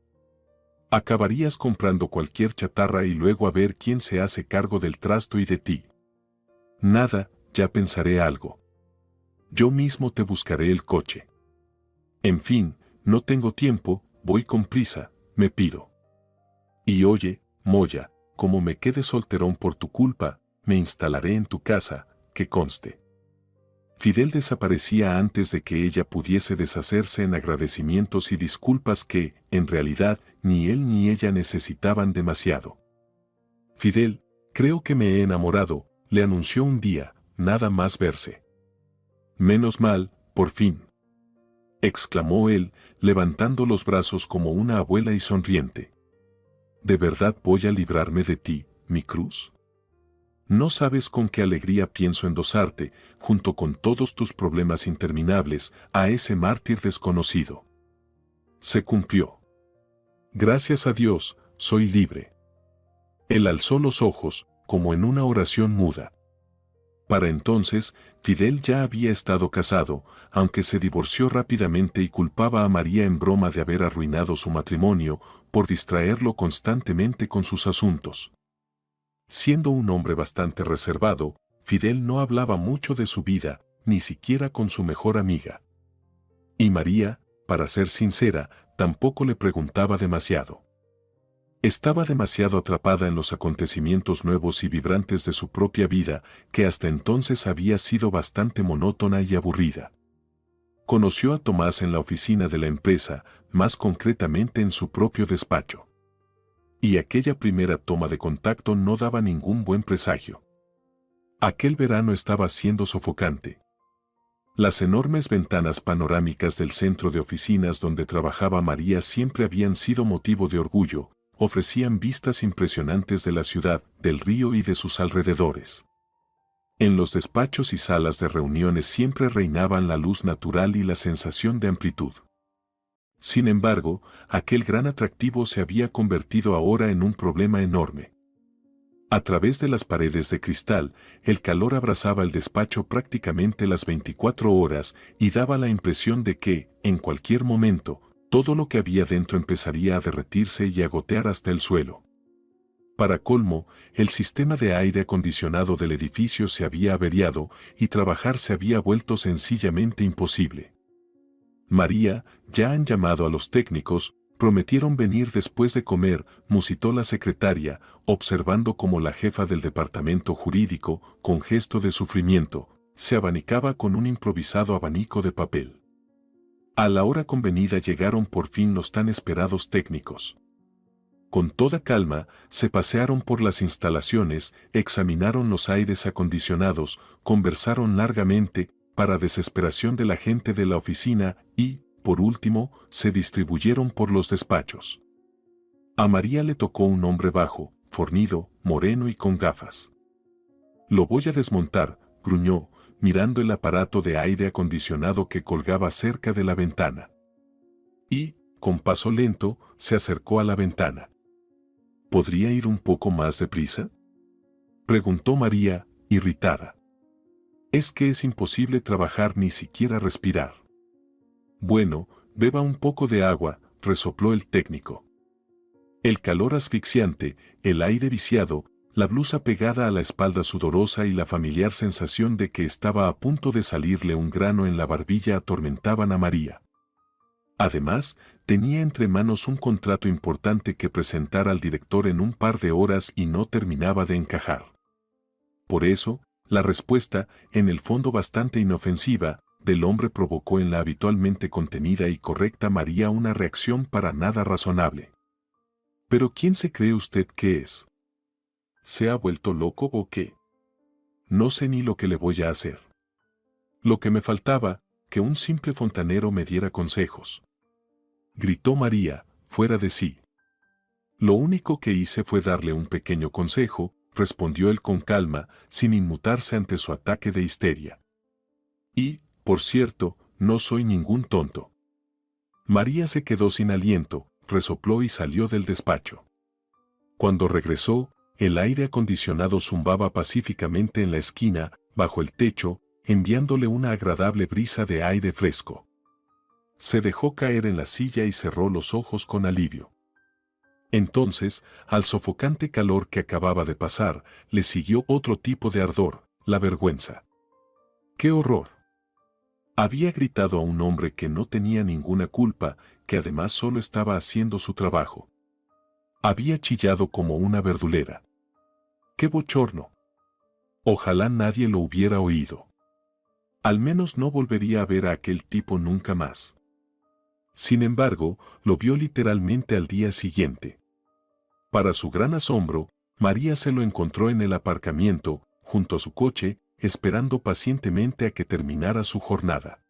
Acabarías comprando cualquier chatarra y luego a ver quién se hace cargo del trasto y de ti. Nada, ya pensaré algo. Yo mismo te buscaré el coche. En fin, no tengo tiempo, voy con prisa, me piro. Y oye, Moya, como me quede solterón por tu culpa, me instalaré en tu casa, que conste. Fidel desaparecía antes de que ella pudiese deshacerse en agradecimientos y disculpas que, en realidad, ni él ni ella necesitaban demasiado. Fidel, creo que me he enamorado, le anunció un día, nada más verse. Menos mal, por fin. Exclamó él, levantando los brazos como una abuela y sonriente. ¿De verdad voy a librarme de ti, mi cruz? No sabes con qué alegría pienso endosarte, junto con todos tus problemas interminables, a ese mártir desconocido. Se cumplió. Gracias a Dios, soy libre. Él alzó los ojos, como en una oración muda. Para entonces, Fidel ya había estado casado, aunque se divorció rápidamente y culpaba a María en broma de haber arruinado su matrimonio, por distraerlo constantemente con sus asuntos. Siendo un hombre bastante reservado, Fidel no hablaba mucho de su vida, ni siquiera con su mejor amiga. Y María, para ser sincera, tampoco le preguntaba demasiado. Estaba demasiado atrapada en los acontecimientos nuevos y vibrantes de su propia vida, que hasta entonces había sido bastante monótona y aburrida. Conoció a Tomás en la oficina de la empresa, más concretamente en su propio despacho. Y aquella primera toma de contacto no daba ningún buen presagio. Aquel verano estaba siendo sofocante. Las enormes ventanas panorámicas del centro de oficinas donde trabajaba María siempre habían sido motivo de orgullo, ofrecían vistas impresionantes de la ciudad, del río y de sus alrededores. En los despachos y salas de reuniones siempre reinaban la luz natural y la sensación de amplitud. Sin embargo, aquel gran atractivo se había convertido ahora en un problema enorme. A través de las paredes de cristal, el calor abrasaba el despacho prácticamente las 24 horas y daba la impresión de que, en cualquier momento, todo lo que había dentro empezaría a derretirse y a gotear hasta el suelo. Para colmo, el sistema de aire acondicionado del edificio se había averiado y trabajar se había vuelto sencillamente imposible. María, ya han llamado a los técnicos, prometieron venir después de comer, musitó la secretaria, observando cómo la jefa del departamento jurídico, con gesto de sufrimiento, se abanicaba con un improvisado abanico de papel. A la hora convenida llegaron por fin los tan esperados técnicos. Con toda calma, se pasearon por las instalaciones, examinaron los aires acondicionados, conversaron largamente, para desesperación de la gente de la oficina, y, por último, se distribuyeron por los despachos. A María le tocó un hombre bajo, fornido, moreno y con gafas. «Lo voy a desmontar», gruñó, mirando el aparato de aire acondicionado que colgaba cerca de la ventana. Y, con paso lento, se acercó a la ventana. «¿Podría ir un poco más deprisa?», preguntó María, irritada. «Es que es imposible trabajar ni siquiera respirar». «Bueno, beba un poco de agua», resopló el técnico. El calor asfixiante, el aire viciado, la blusa pegada a la espalda sudorosa y la familiar sensación de que estaba a punto de salirle un grano en la barbilla atormentaban a María. Además, tenía entre manos un contrato importante que presentar al director en un par de horas y no terminaba de encajar. Por eso, la respuesta, en el fondo bastante inofensiva, del hombre provocó en la habitualmente contenida y correcta María una reacción para nada razonable. ¿Pero quién se cree usted que es? ¿Se ha vuelto loco o qué? No sé ni lo que le voy a hacer. Lo que me faltaba, que un simple fontanero me diera consejos. Gritó María, fuera de sí. Lo único que hice fue darle un pequeño consejo, respondió él con calma, sin inmutarse ante su ataque de histeria. Y, por cierto, no soy ningún tonto. María se quedó sin aliento, resopló y salió del despacho. Cuando regresó, el aire acondicionado zumbaba pacíficamente en la esquina, bajo el techo, enviándole una agradable brisa de aire fresco. Se dejó caer en la silla y cerró los ojos con alivio. Entonces, al sofocante calor que acababa de pasar, le siguió otro tipo de ardor, la vergüenza. ¡Qué horror! Había gritado a un hombre que no tenía ninguna culpa, que además solo estaba haciendo su trabajo. Había chillado como una verdulera. ¡Qué bochorno! Ojalá nadie lo hubiera oído. Al menos no volvería a ver a aquel tipo nunca más. Sin embargo, lo vio literalmente al día siguiente. Para su gran asombro, María se lo encontró en el aparcamiento, junto a su coche, esperando pacientemente a que terminara su jornada.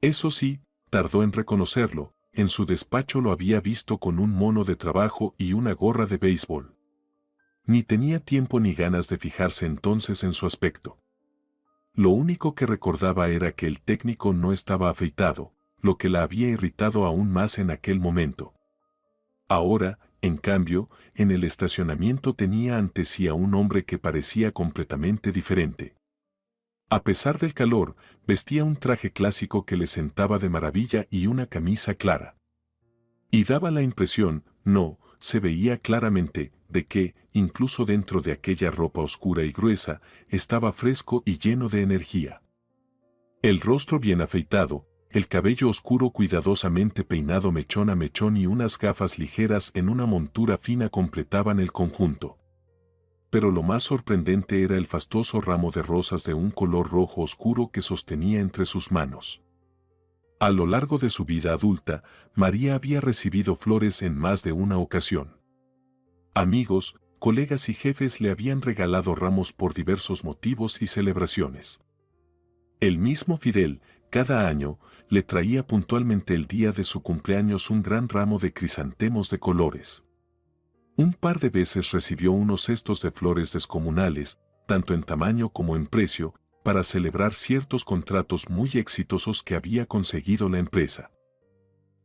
Eso sí, tardó en reconocerlo, en su despacho lo había visto con un mono de trabajo y una gorra de béisbol. Ni tenía tiempo ni ganas de fijarse entonces en su aspecto. Lo único que recordaba era que el técnico no estaba afeitado, lo que la había irritado aún más en aquel momento. Ahora, en cambio, en el estacionamiento tenía ante sí a un hombre que parecía completamente diferente. A pesar del calor, vestía un traje clásico que le sentaba de maravilla y una camisa clara. Y daba la impresión, no, se veía claramente, de que, incluso dentro de aquella ropa oscura y gruesa, estaba fresco y lleno de energía. El rostro bien afeitado, el cabello oscuro cuidadosamente peinado mechón a mechón y unas gafas ligeras en una montura fina completaban el conjunto. Pero lo más sorprendente era el fastuoso ramo de rosas de un color rojo oscuro que sostenía entre sus manos. A lo largo de su vida adulta, María había recibido flores en más de una ocasión. Amigos, colegas y jefes le habían regalado ramos por diversos motivos y celebraciones. El mismo Fidel, cada año, le traía puntualmente el día de su cumpleaños un gran ramo de crisantemos de colores. Un par de veces recibió unos cestos de flores descomunales, tanto en tamaño como en precio, para celebrar ciertos contratos muy exitosos que había conseguido la empresa.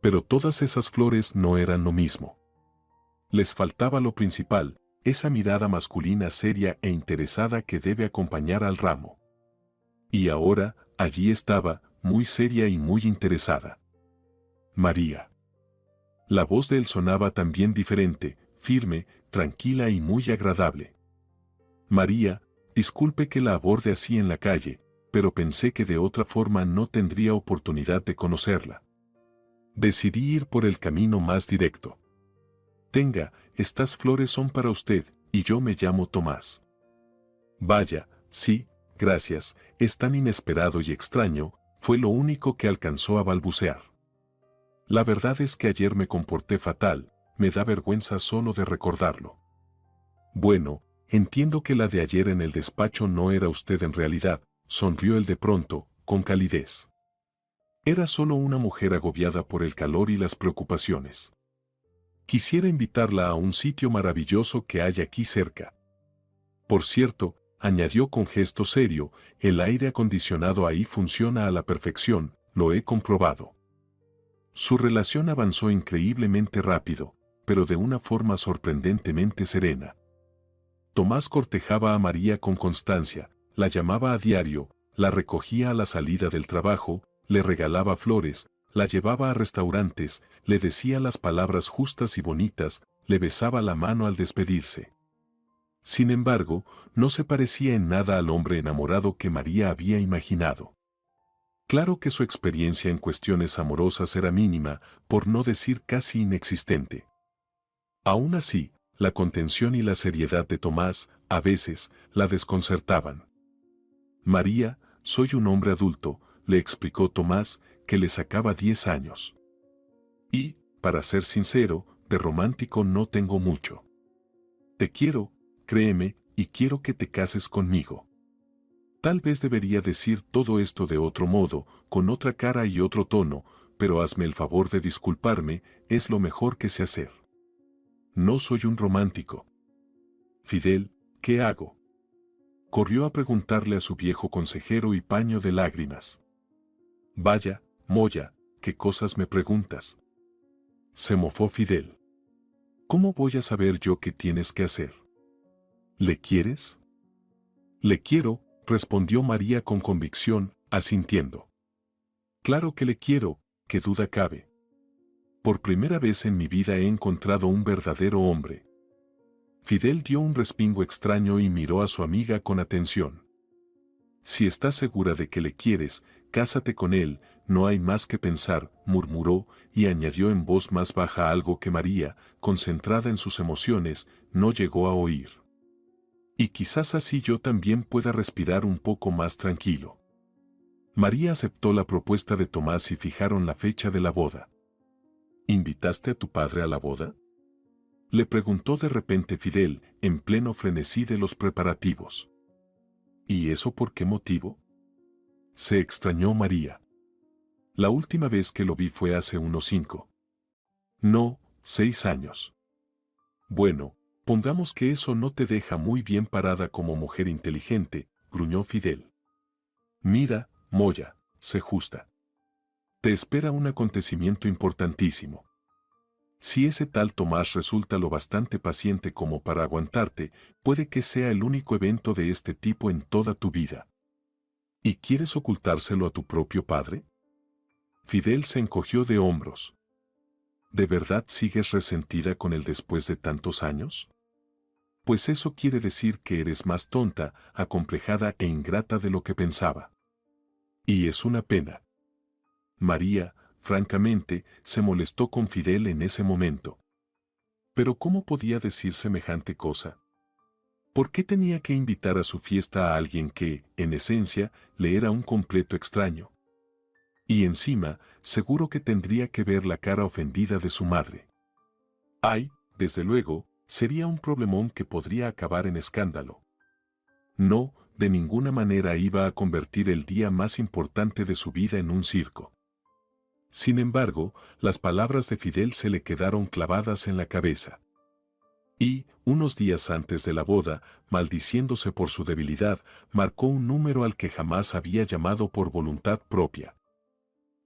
Pero todas esas flores no eran lo mismo. Les faltaba lo principal, esa mirada masculina seria e interesada que debe acompañar al ramo. Y ahora, allí estaba, muy seria y muy interesada. María. La voz de él sonaba también diferente, firme, tranquila y muy agradable. María, disculpe que la aborde así en la calle, pero pensé que de otra forma no tendría oportunidad de conocerla. Decidí ir por el camino más directo. Tenga, estas flores son para usted, y yo me llamo Tomás. Vaya, sí, gracias, es tan inesperado y extraño, fue lo único que alcanzó a balbucear. La verdad es que ayer me comporté fatal, me da vergüenza solo de recordarlo. Bueno, entiendo que la de ayer en el despacho no era usted en realidad, sonrió él de pronto, con calidez. Era solo una mujer agobiada por el calor y las preocupaciones. Quisiera invitarla a un sitio maravilloso que hay aquí cerca. Por cierto, añadió con gesto serio, el aire acondicionado ahí funciona a la perfección, lo he comprobado. Su relación avanzó increíblemente rápido, pero de una forma sorprendentemente serena. Tomás cortejaba a María con constancia, la llamaba a diario, la recogía a la salida del trabajo, le regalaba flores, la llevaba a restaurantes, le decía las palabras justas y bonitas, le besaba la mano al despedirse. Sin embargo, no se parecía en nada al hombre enamorado que María había imaginado. Claro que su experiencia en cuestiones amorosas era mínima, por no decir casi inexistente. Aún así, la contención y la seriedad de Tomás, a veces, la desconcertaban. María, soy un hombre adulto, le explicó Tomás, que le sacaba 10 años. Y, para ser sincero, de romántico no tengo mucho. Te quiero, créeme, y quiero que te cases conmigo. Tal vez debería decir todo esto de otro modo, con otra cara y otro tono, pero hazme el favor de disculparme, es lo mejor que sé hacer. No soy un romántico. Fidel, ¿qué hago? Corrió a preguntarle a su viejo consejero y paño de lágrimas. Vaya, Moya, ¿qué cosas me preguntas? Se mofó Fidel. ¿Cómo voy a saber yo qué tienes que hacer? ¿Le quieres? Le quiero, respondió María con convicción, asintiendo. Claro que le quiero, qué duda cabe. Por primera vez en mi vida he encontrado un verdadero hombre. Fidel dio un respingo extraño y miró a su amiga con atención. Si estás segura de que le quieres, cásate con él, no hay más que pensar, murmuró, y añadió en voz más baja algo que María, concentrada en sus emociones, no llegó a oír. Y quizás así yo también pueda respirar un poco más tranquilo. María aceptó la propuesta de Tomás y fijaron la fecha de la boda. ¿Invitaste a tu padre a la boda? Le preguntó de repente Fidel, en pleno frenesí de los preparativos. ¿Y eso por qué motivo? Se extrañó María. La última vez que lo vi fue hace unos 5. No, 6 años. Bueno, pongamos que eso no te deja muy bien parada como mujer inteligente, gruñó Fidel. Mira, Moya, sé justa. Te espera un acontecimiento importantísimo. Si ese tal Tomás resulta lo bastante paciente como para aguantarte, puede que sea el único evento de este tipo en toda tu vida. ¿Y quieres ocultárselo a tu propio padre? Fidel se encogió de hombros. ¿De verdad sigues resentida con él después de tantos años? Pues eso quiere decir que eres más tonta, acomplejada e ingrata de lo que pensaba. Y es una pena. María, francamente, se molestó con Fidel en ese momento. Pero ¿cómo podía decir semejante cosa? ¿Por qué tenía que invitar a su fiesta a alguien que, en esencia, le era un completo extraño? Y encima, seguro que tendría que ver la cara ofendida de su madre. Ay, desde luego, sería un problemón que podría acabar en escándalo. No, de ninguna manera iba a convertir el día más importante de su vida en un circo. Sin embargo, las palabras de Fidel se le quedaron clavadas en la cabeza. Y, unos días antes de la boda, maldiciéndose por su debilidad, marcó un número al que jamás había llamado por voluntad propia.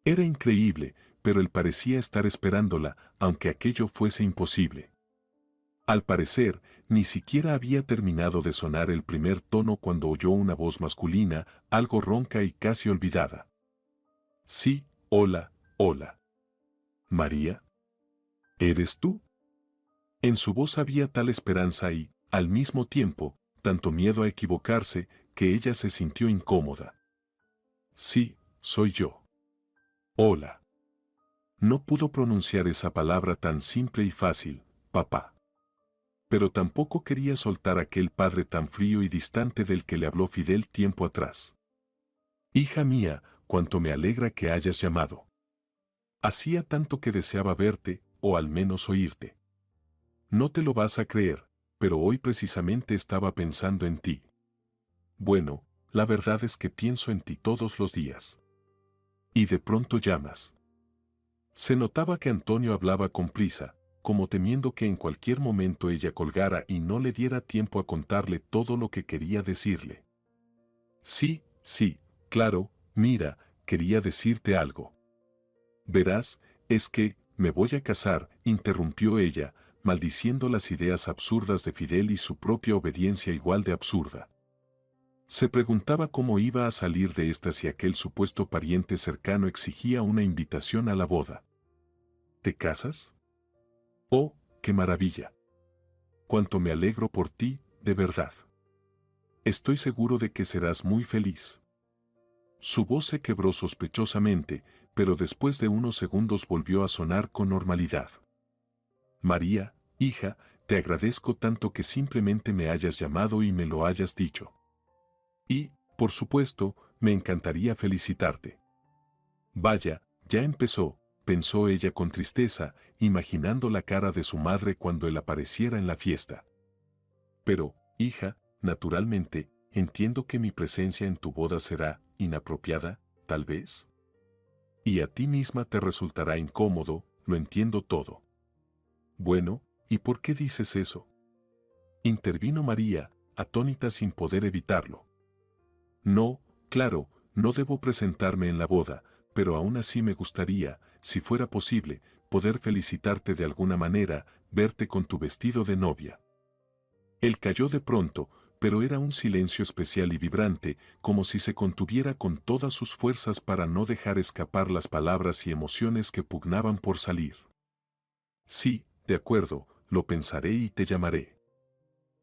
Era increíble, pero él parecía estar esperándola, aunque aquello fuese imposible. Al parecer, ni siquiera había terminado de sonar el primer tono cuando oyó una voz masculina, algo ronca y casi olvidada. Sí, hola. Hola. María. ¿Eres tú? En su voz había tal esperanza y, al mismo tiempo, tanto miedo a equivocarse, que ella se sintió incómoda. Sí, soy yo. Hola. No pudo pronunciar esa palabra tan simple y fácil, papá. Pero tampoco quería soltar aquel padre tan frío y distante del que le habló Fidel tiempo atrás. Hija mía, cuánto me alegra que hayas llamado. Hacía tanto que deseaba verte, o al menos oírte. No te lo vas a creer, pero hoy precisamente estaba pensando en ti. Bueno, la verdad es que pienso en ti todos los días. Y de pronto llamas. Se notaba que Antonio hablaba con prisa, como temiendo que en cualquier momento ella colgara y no le diera tiempo a contarle todo lo que quería decirle. Sí, claro, mira, quería decirte algo. Verás, es que, me voy a casar, interrumpió ella, maldiciendo las ideas absurdas de Fidel y su propia obediencia igual de absurda. Se preguntaba cómo iba a salir de esta si aquel supuesto pariente cercano exigía una invitación a la boda. ¿Te casas? ¡Oh, qué maravilla! Cuánto me alegro por ti, de verdad. Estoy seguro de que serás muy feliz. Su voz se quebró sospechosamente, pero después de unos segundos volvió a sonar con normalidad. María, hija, te agradezco tanto que simplemente me hayas llamado y me lo hayas dicho. Y, por supuesto, me encantaría felicitarte. Vaya, ya empezó, pensó ella con tristeza, imaginando la cara de su madre cuando él apareciera en la fiesta. Pero, hija, naturalmente, entiendo que mi presencia en tu boda será inapropiada, tal vez. Y a ti misma te resultará incómodo, lo entiendo todo. Bueno, ¿y por qué dices eso? Intervino María, atónita sin poder evitarlo. No, claro, no debo presentarme en la boda, pero aún así me gustaría, si fuera posible, poder felicitarte de alguna manera, verte con tu vestido de novia. Él calló de pronto, pero era un silencio especial y vibrante, como si se contuviera con todas sus fuerzas para no dejar escapar las palabras y emociones que pugnaban por salir. Sí, de acuerdo, lo pensaré y te llamaré.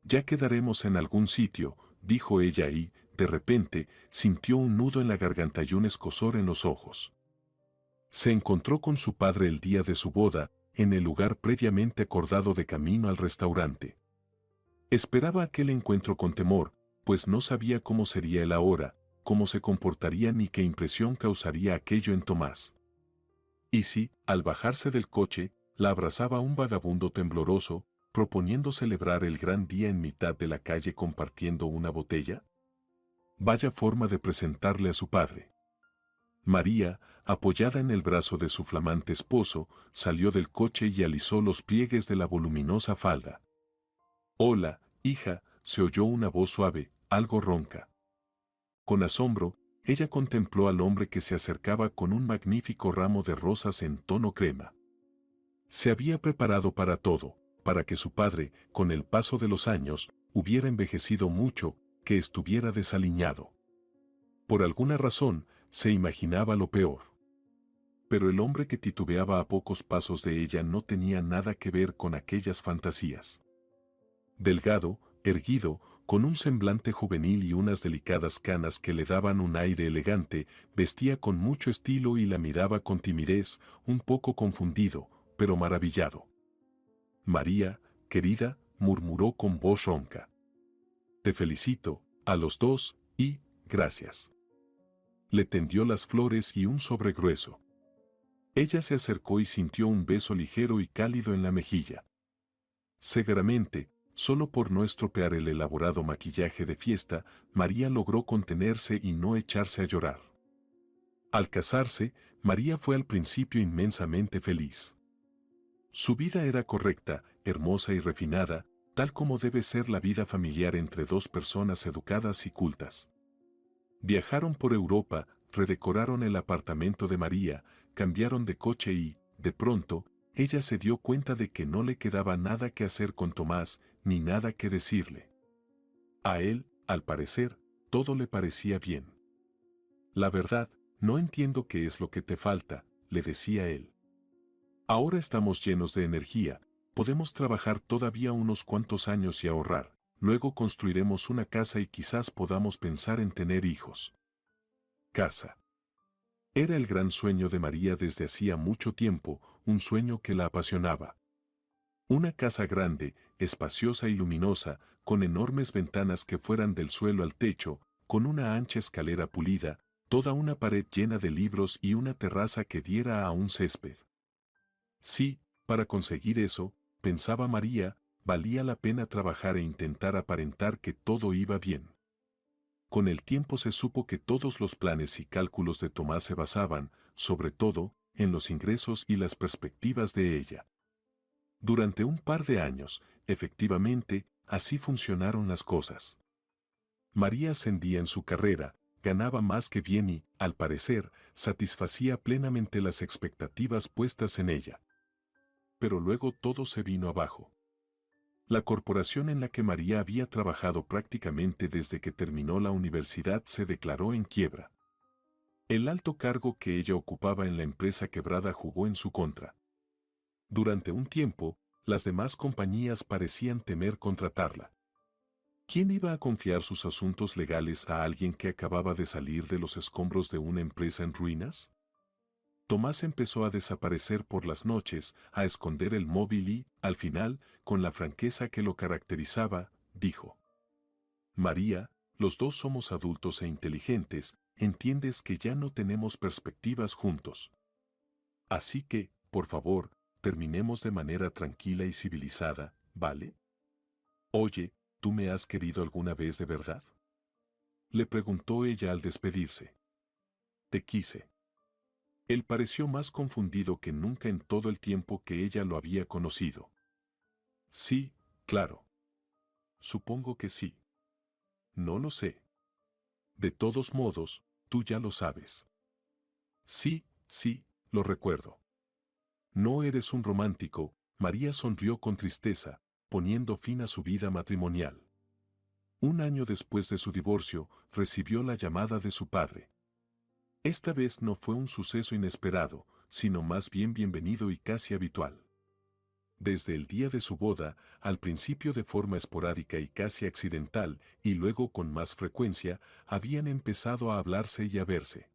Ya quedaremos en algún sitio, dijo ella y, de repente, sintió un nudo en la garganta y un escozor en los ojos. Se encontró con su padre el día de su boda, en el lugar previamente acordado de camino al restaurante. Esperaba aquel encuentro con temor, pues no sabía cómo sería él ahora, cómo se comportaría ni qué impresión causaría aquello en Tomás. Y si, al bajarse del coche, la abrazaba un vagabundo tembloroso, proponiendo celebrar el gran día en mitad de la calle compartiendo una botella. Vaya forma de presentarle a su padre. María, apoyada en el brazo de su flamante esposo, salió del coche y alisó los pliegues de la voluminosa falda. «Hola, hija», se oyó una voz suave, algo ronca. Con asombro, ella contempló al hombre que se acercaba con un magnífico ramo de rosas en tono crema. Se había preparado para todo, para que su padre, con el paso de los años, hubiera envejecido mucho, que estuviera desaliñado. Por alguna razón, se imaginaba lo peor. Pero el hombre que titubeaba a pocos pasos de ella no tenía nada que ver con aquellas fantasías. Delgado, erguido, con un semblante juvenil y unas delicadas canas que le daban un aire elegante, vestía con mucho estilo y la miraba con timidez, un poco confundido, pero maravillado. «María, querida», murmuró con voz ronca. «Te felicito, a los dos, y, gracias». Le tendió las flores y un sobre grueso. Ella se acercó y sintió un beso ligero y cálido en la mejilla. Seguramente, solo por no estropear el elaborado maquillaje de fiesta, María logró contenerse y no echarse a llorar. Al casarse, María fue al principio inmensamente feliz. Su vida era correcta, hermosa y refinada, tal como debe ser la vida familiar entre dos personas educadas y cultas. Viajaron por Europa, redecoraron el apartamento de María, cambiaron de coche y, de pronto, ella se dio cuenta de que no le quedaba nada que hacer con Tomás, ni nada que decirle. A él, al parecer, todo le parecía bien. «La verdad, no entiendo qué es lo que te falta», le decía él. «Ahora estamos llenos de energía, podemos trabajar todavía unos cuantos años y ahorrar, luego construiremos una casa y quizás podamos pensar en tener hijos». Casa. Era el gran sueño de María desde hacía mucho tiempo, un sueño que la apasionaba. Una casa grande, espaciosa y luminosa, con enormes ventanas que fueran del suelo al techo, con una ancha escalera pulida, toda una pared llena de libros y una terraza que diera a un césped. Sí, para conseguir eso, pensaba María, valía la pena trabajar e intentar aparentar que todo iba bien. Con el tiempo se supo que todos los planes y cálculos de Tomás se basaban, sobre todo, en los ingresos y las perspectivas de ella. Durante un par de años, efectivamente, así funcionaron las cosas. María ascendía en su carrera, ganaba más que bien y, al parecer, satisfacía plenamente las expectativas puestas en ella. Pero luego todo se vino abajo. La corporación en la que María había trabajado prácticamente desde que terminó la universidad se declaró en quiebra. El alto cargo que ella ocupaba en la empresa quebrada jugó en su contra. Durante un tiempo, las demás compañías parecían temer contratarla. ¿Quién iba a confiar sus asuntos legales a alguien que acababa de salir de los escombros de una empresa en ruinas? Tomás empezó a desaparecer por las noches, a esconder el móvil y, al final, con la franqueza que lo caracterizaba, dijo: «María, los dos somos adultos e inteligentes, entiendes que ya no tenemos perspectivas juntos. Así que, por favor, terminemos de manera tranquila y civilizada, ¿vale? Oye, ¿tú me has querido alguna vez de verdad? Le preguntó ella al despedirse. Te quise. Él pareció más confundido que nunca en todo el tiempo que ella lo había conocido. Sí, claro. Supongo que sí. No lo sé. De todos modos, tú ya lo sabes. Sí, sí, lo recuerdo. No eres un romántico, María sonrió con tristeza, poniendo fin a su vida matrimonial. Un año después de su divorcio, recibió la llamada de su padre. Esta vez no fue un suceso inesperado, sino más bien bienvenido y casi habitual. Desde el día de su boda, al principio de forma esporádica y casi accidental, y luego con más frecuencia, habían empezado a hablarse y a verse.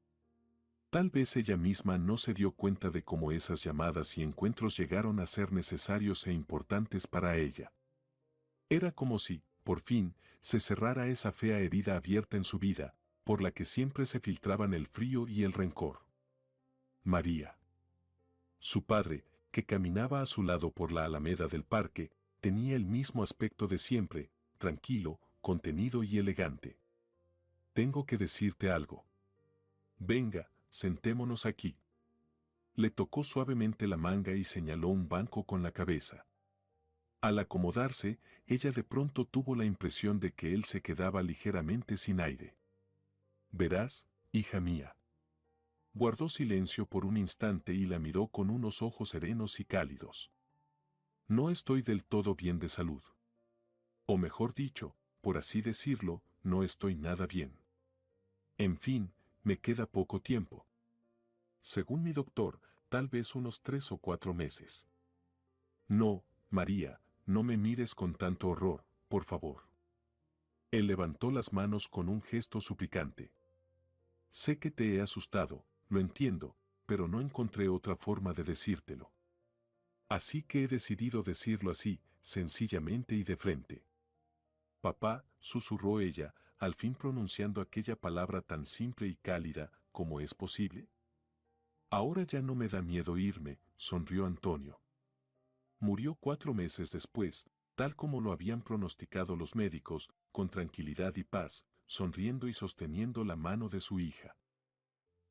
Tal vez ella misma no se dio cuenta de cómo esas llamadas y encuentros llegaron a ser necesarios e importantes para ella. Era como si, por fin, se cerrara esa fea herida abierta en su vida, por la que siempre se filtraban el frío y el rencor. María. Su padre, que caminaba a su lado por la alameda del parque, tenía el mismo aspecto de siempre, tranquilo, contenido y elegante. Tengo que decirte algo. Venga, sentémonos aquí. Le tocó suavemente la manga y señaló un banco con la cabeza. Al acomodarse, ella de pronto tuvo la impresión de que él se quedaba ligeramente sin aire. Verás, hija mía. Guardó silencio por un instante y la miró con unos ojos serenos y cálidos. No estoy del todo bien de salud. O mejor dicho, por así decirlo, no estoy nada bien. En fin, me queda poco tiempo. Según mi doctor, tal vez unos 3 o 4 meses. No, María, no me mires con tanto horror, por favor. Él levantó las manos con un gesto suplicante. Sé que te he asustado, lo entiendo, pero no encontré otra forma de decírtelo. Así que he decidido decirlo así, sencillamente y de frente. Papá, susurró ella, al fin pronunciando aquella palabra tan simple y cálida como es posible. Ahora ya no me da miedo irme, sonrió Antonio. Murió 4 meses después, tal como lo habían pronosticado los médicos, con tranquilidad y paz, sonriendo y sosteniendo la mano de su hija.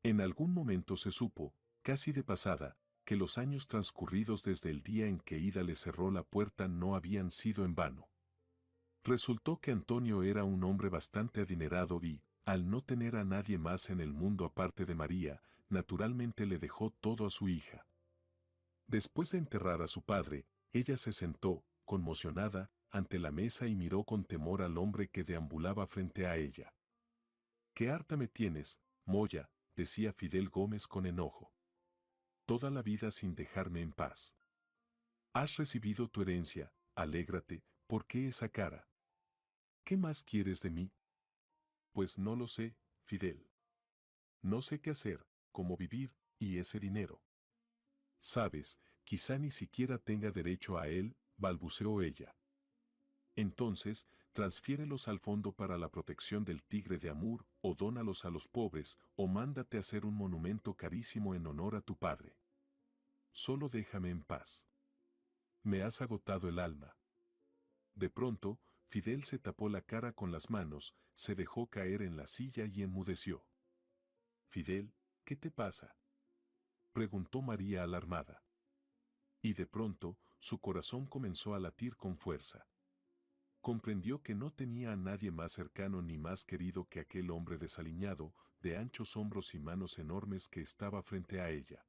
En algún momento se supo, casi de pasada, que los años transcurridos desde el día en que Ida le cerró la puerta no habían sido en vano. Resultó que Antonio era un hombre bastante adinerado y, al no tener a nadie más en el mundo aparte de María, naturalmente le dejó todo a su hija. Después de enterrar a su padre, ella se sentó, conmocionada, ante la mesa y miró con temor al hombre que deambulaba frente a ella. «¡Qué harta me tienes, Moya!», decía Fidel Gómez con enojo. «Toda la vida sin dejarme en paz. Has recibido tu herencia, alégrate, ¿por qué esa cara? ¿Qué más quieres de mí?». «Pues no lo sé, Fidel. No sé qué hacer, cómo vivir, y ese dinero. Sabes, quizá ni siquiera tenga derecho a él», balbuceó ella. «Entonces, transfiérelos al Fondo para la Protección del Tigre de Amur, o dónalos a los pobres, o mándate a hacer un monumento carísimo en honor a tu padre. Solo déjame en paz. Me has agotado el alma». De pronto, Fidel se tapó la cara con las manos, se dejó caer en la silla y enmudeció. «Fidel, ¿qué te pasa?», preguntó María alarmada. Y de pronto, su corazón comenzó a latir con fuerza. Comprendió que no tenía a nadie más cercano ni más querido que aquel hombre desaliñado, de anchos hombros y manos enormes que estaba frente a ella.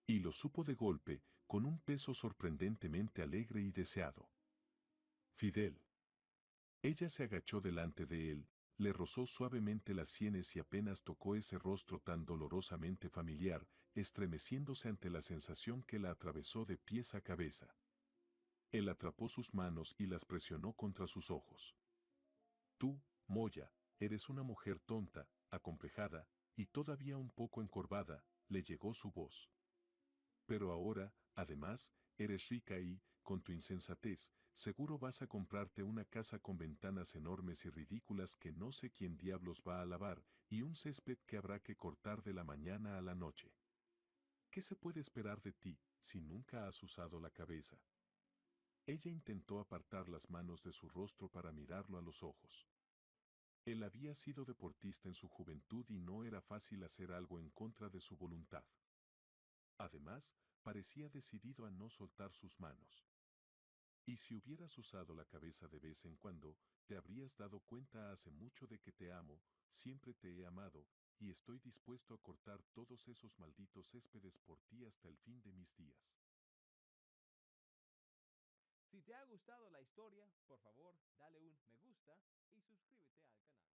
Y lo supo de golpe, con un peso sorprendentemente alegre y deseado. «Fidel». Ella se agachó delante de él, le rozó suavemente las sienes y apenas tocó ese rostro tan dolorosamente familiar, estremeciéndose ante la sensación que la atravesó de pies a cabeza. Él atrapó sus manos y las presionó contra sus ojos. «Tú, Moya, eres una mujer tonta, acomplejada, y todavía un poco encorvada», le llegó su voz. «Pero ahora, además, eres rica y, con tu insensatez, seguro vas a comprarte una casa con ventanas enormes y ridículas que no sé quién diablos va a lavar, y un césped que habrá que cortar de la mañana a la noche. ¿Qué se puede esperar de ti si nunca has usado la cabeza? Ella intentó apartar las manos de su rostro para mirarlo a los ojos. Él había sido deportista en su juventud y no era fácil hacer algo en contra de su voluntad. Además, parecía decidido a no soltar sus manos. Y si hubieras usado la cabeza de vez en cuando, te habrías dado cuenta hace mucho de que te amo, siempre te he amado, y estoy dispuesto a cortar todos esos malditos céspedes por ti hasta el fin de mis días. Si te ha gustado la historia, por favor, dale un me gusta y suscríbete al canal.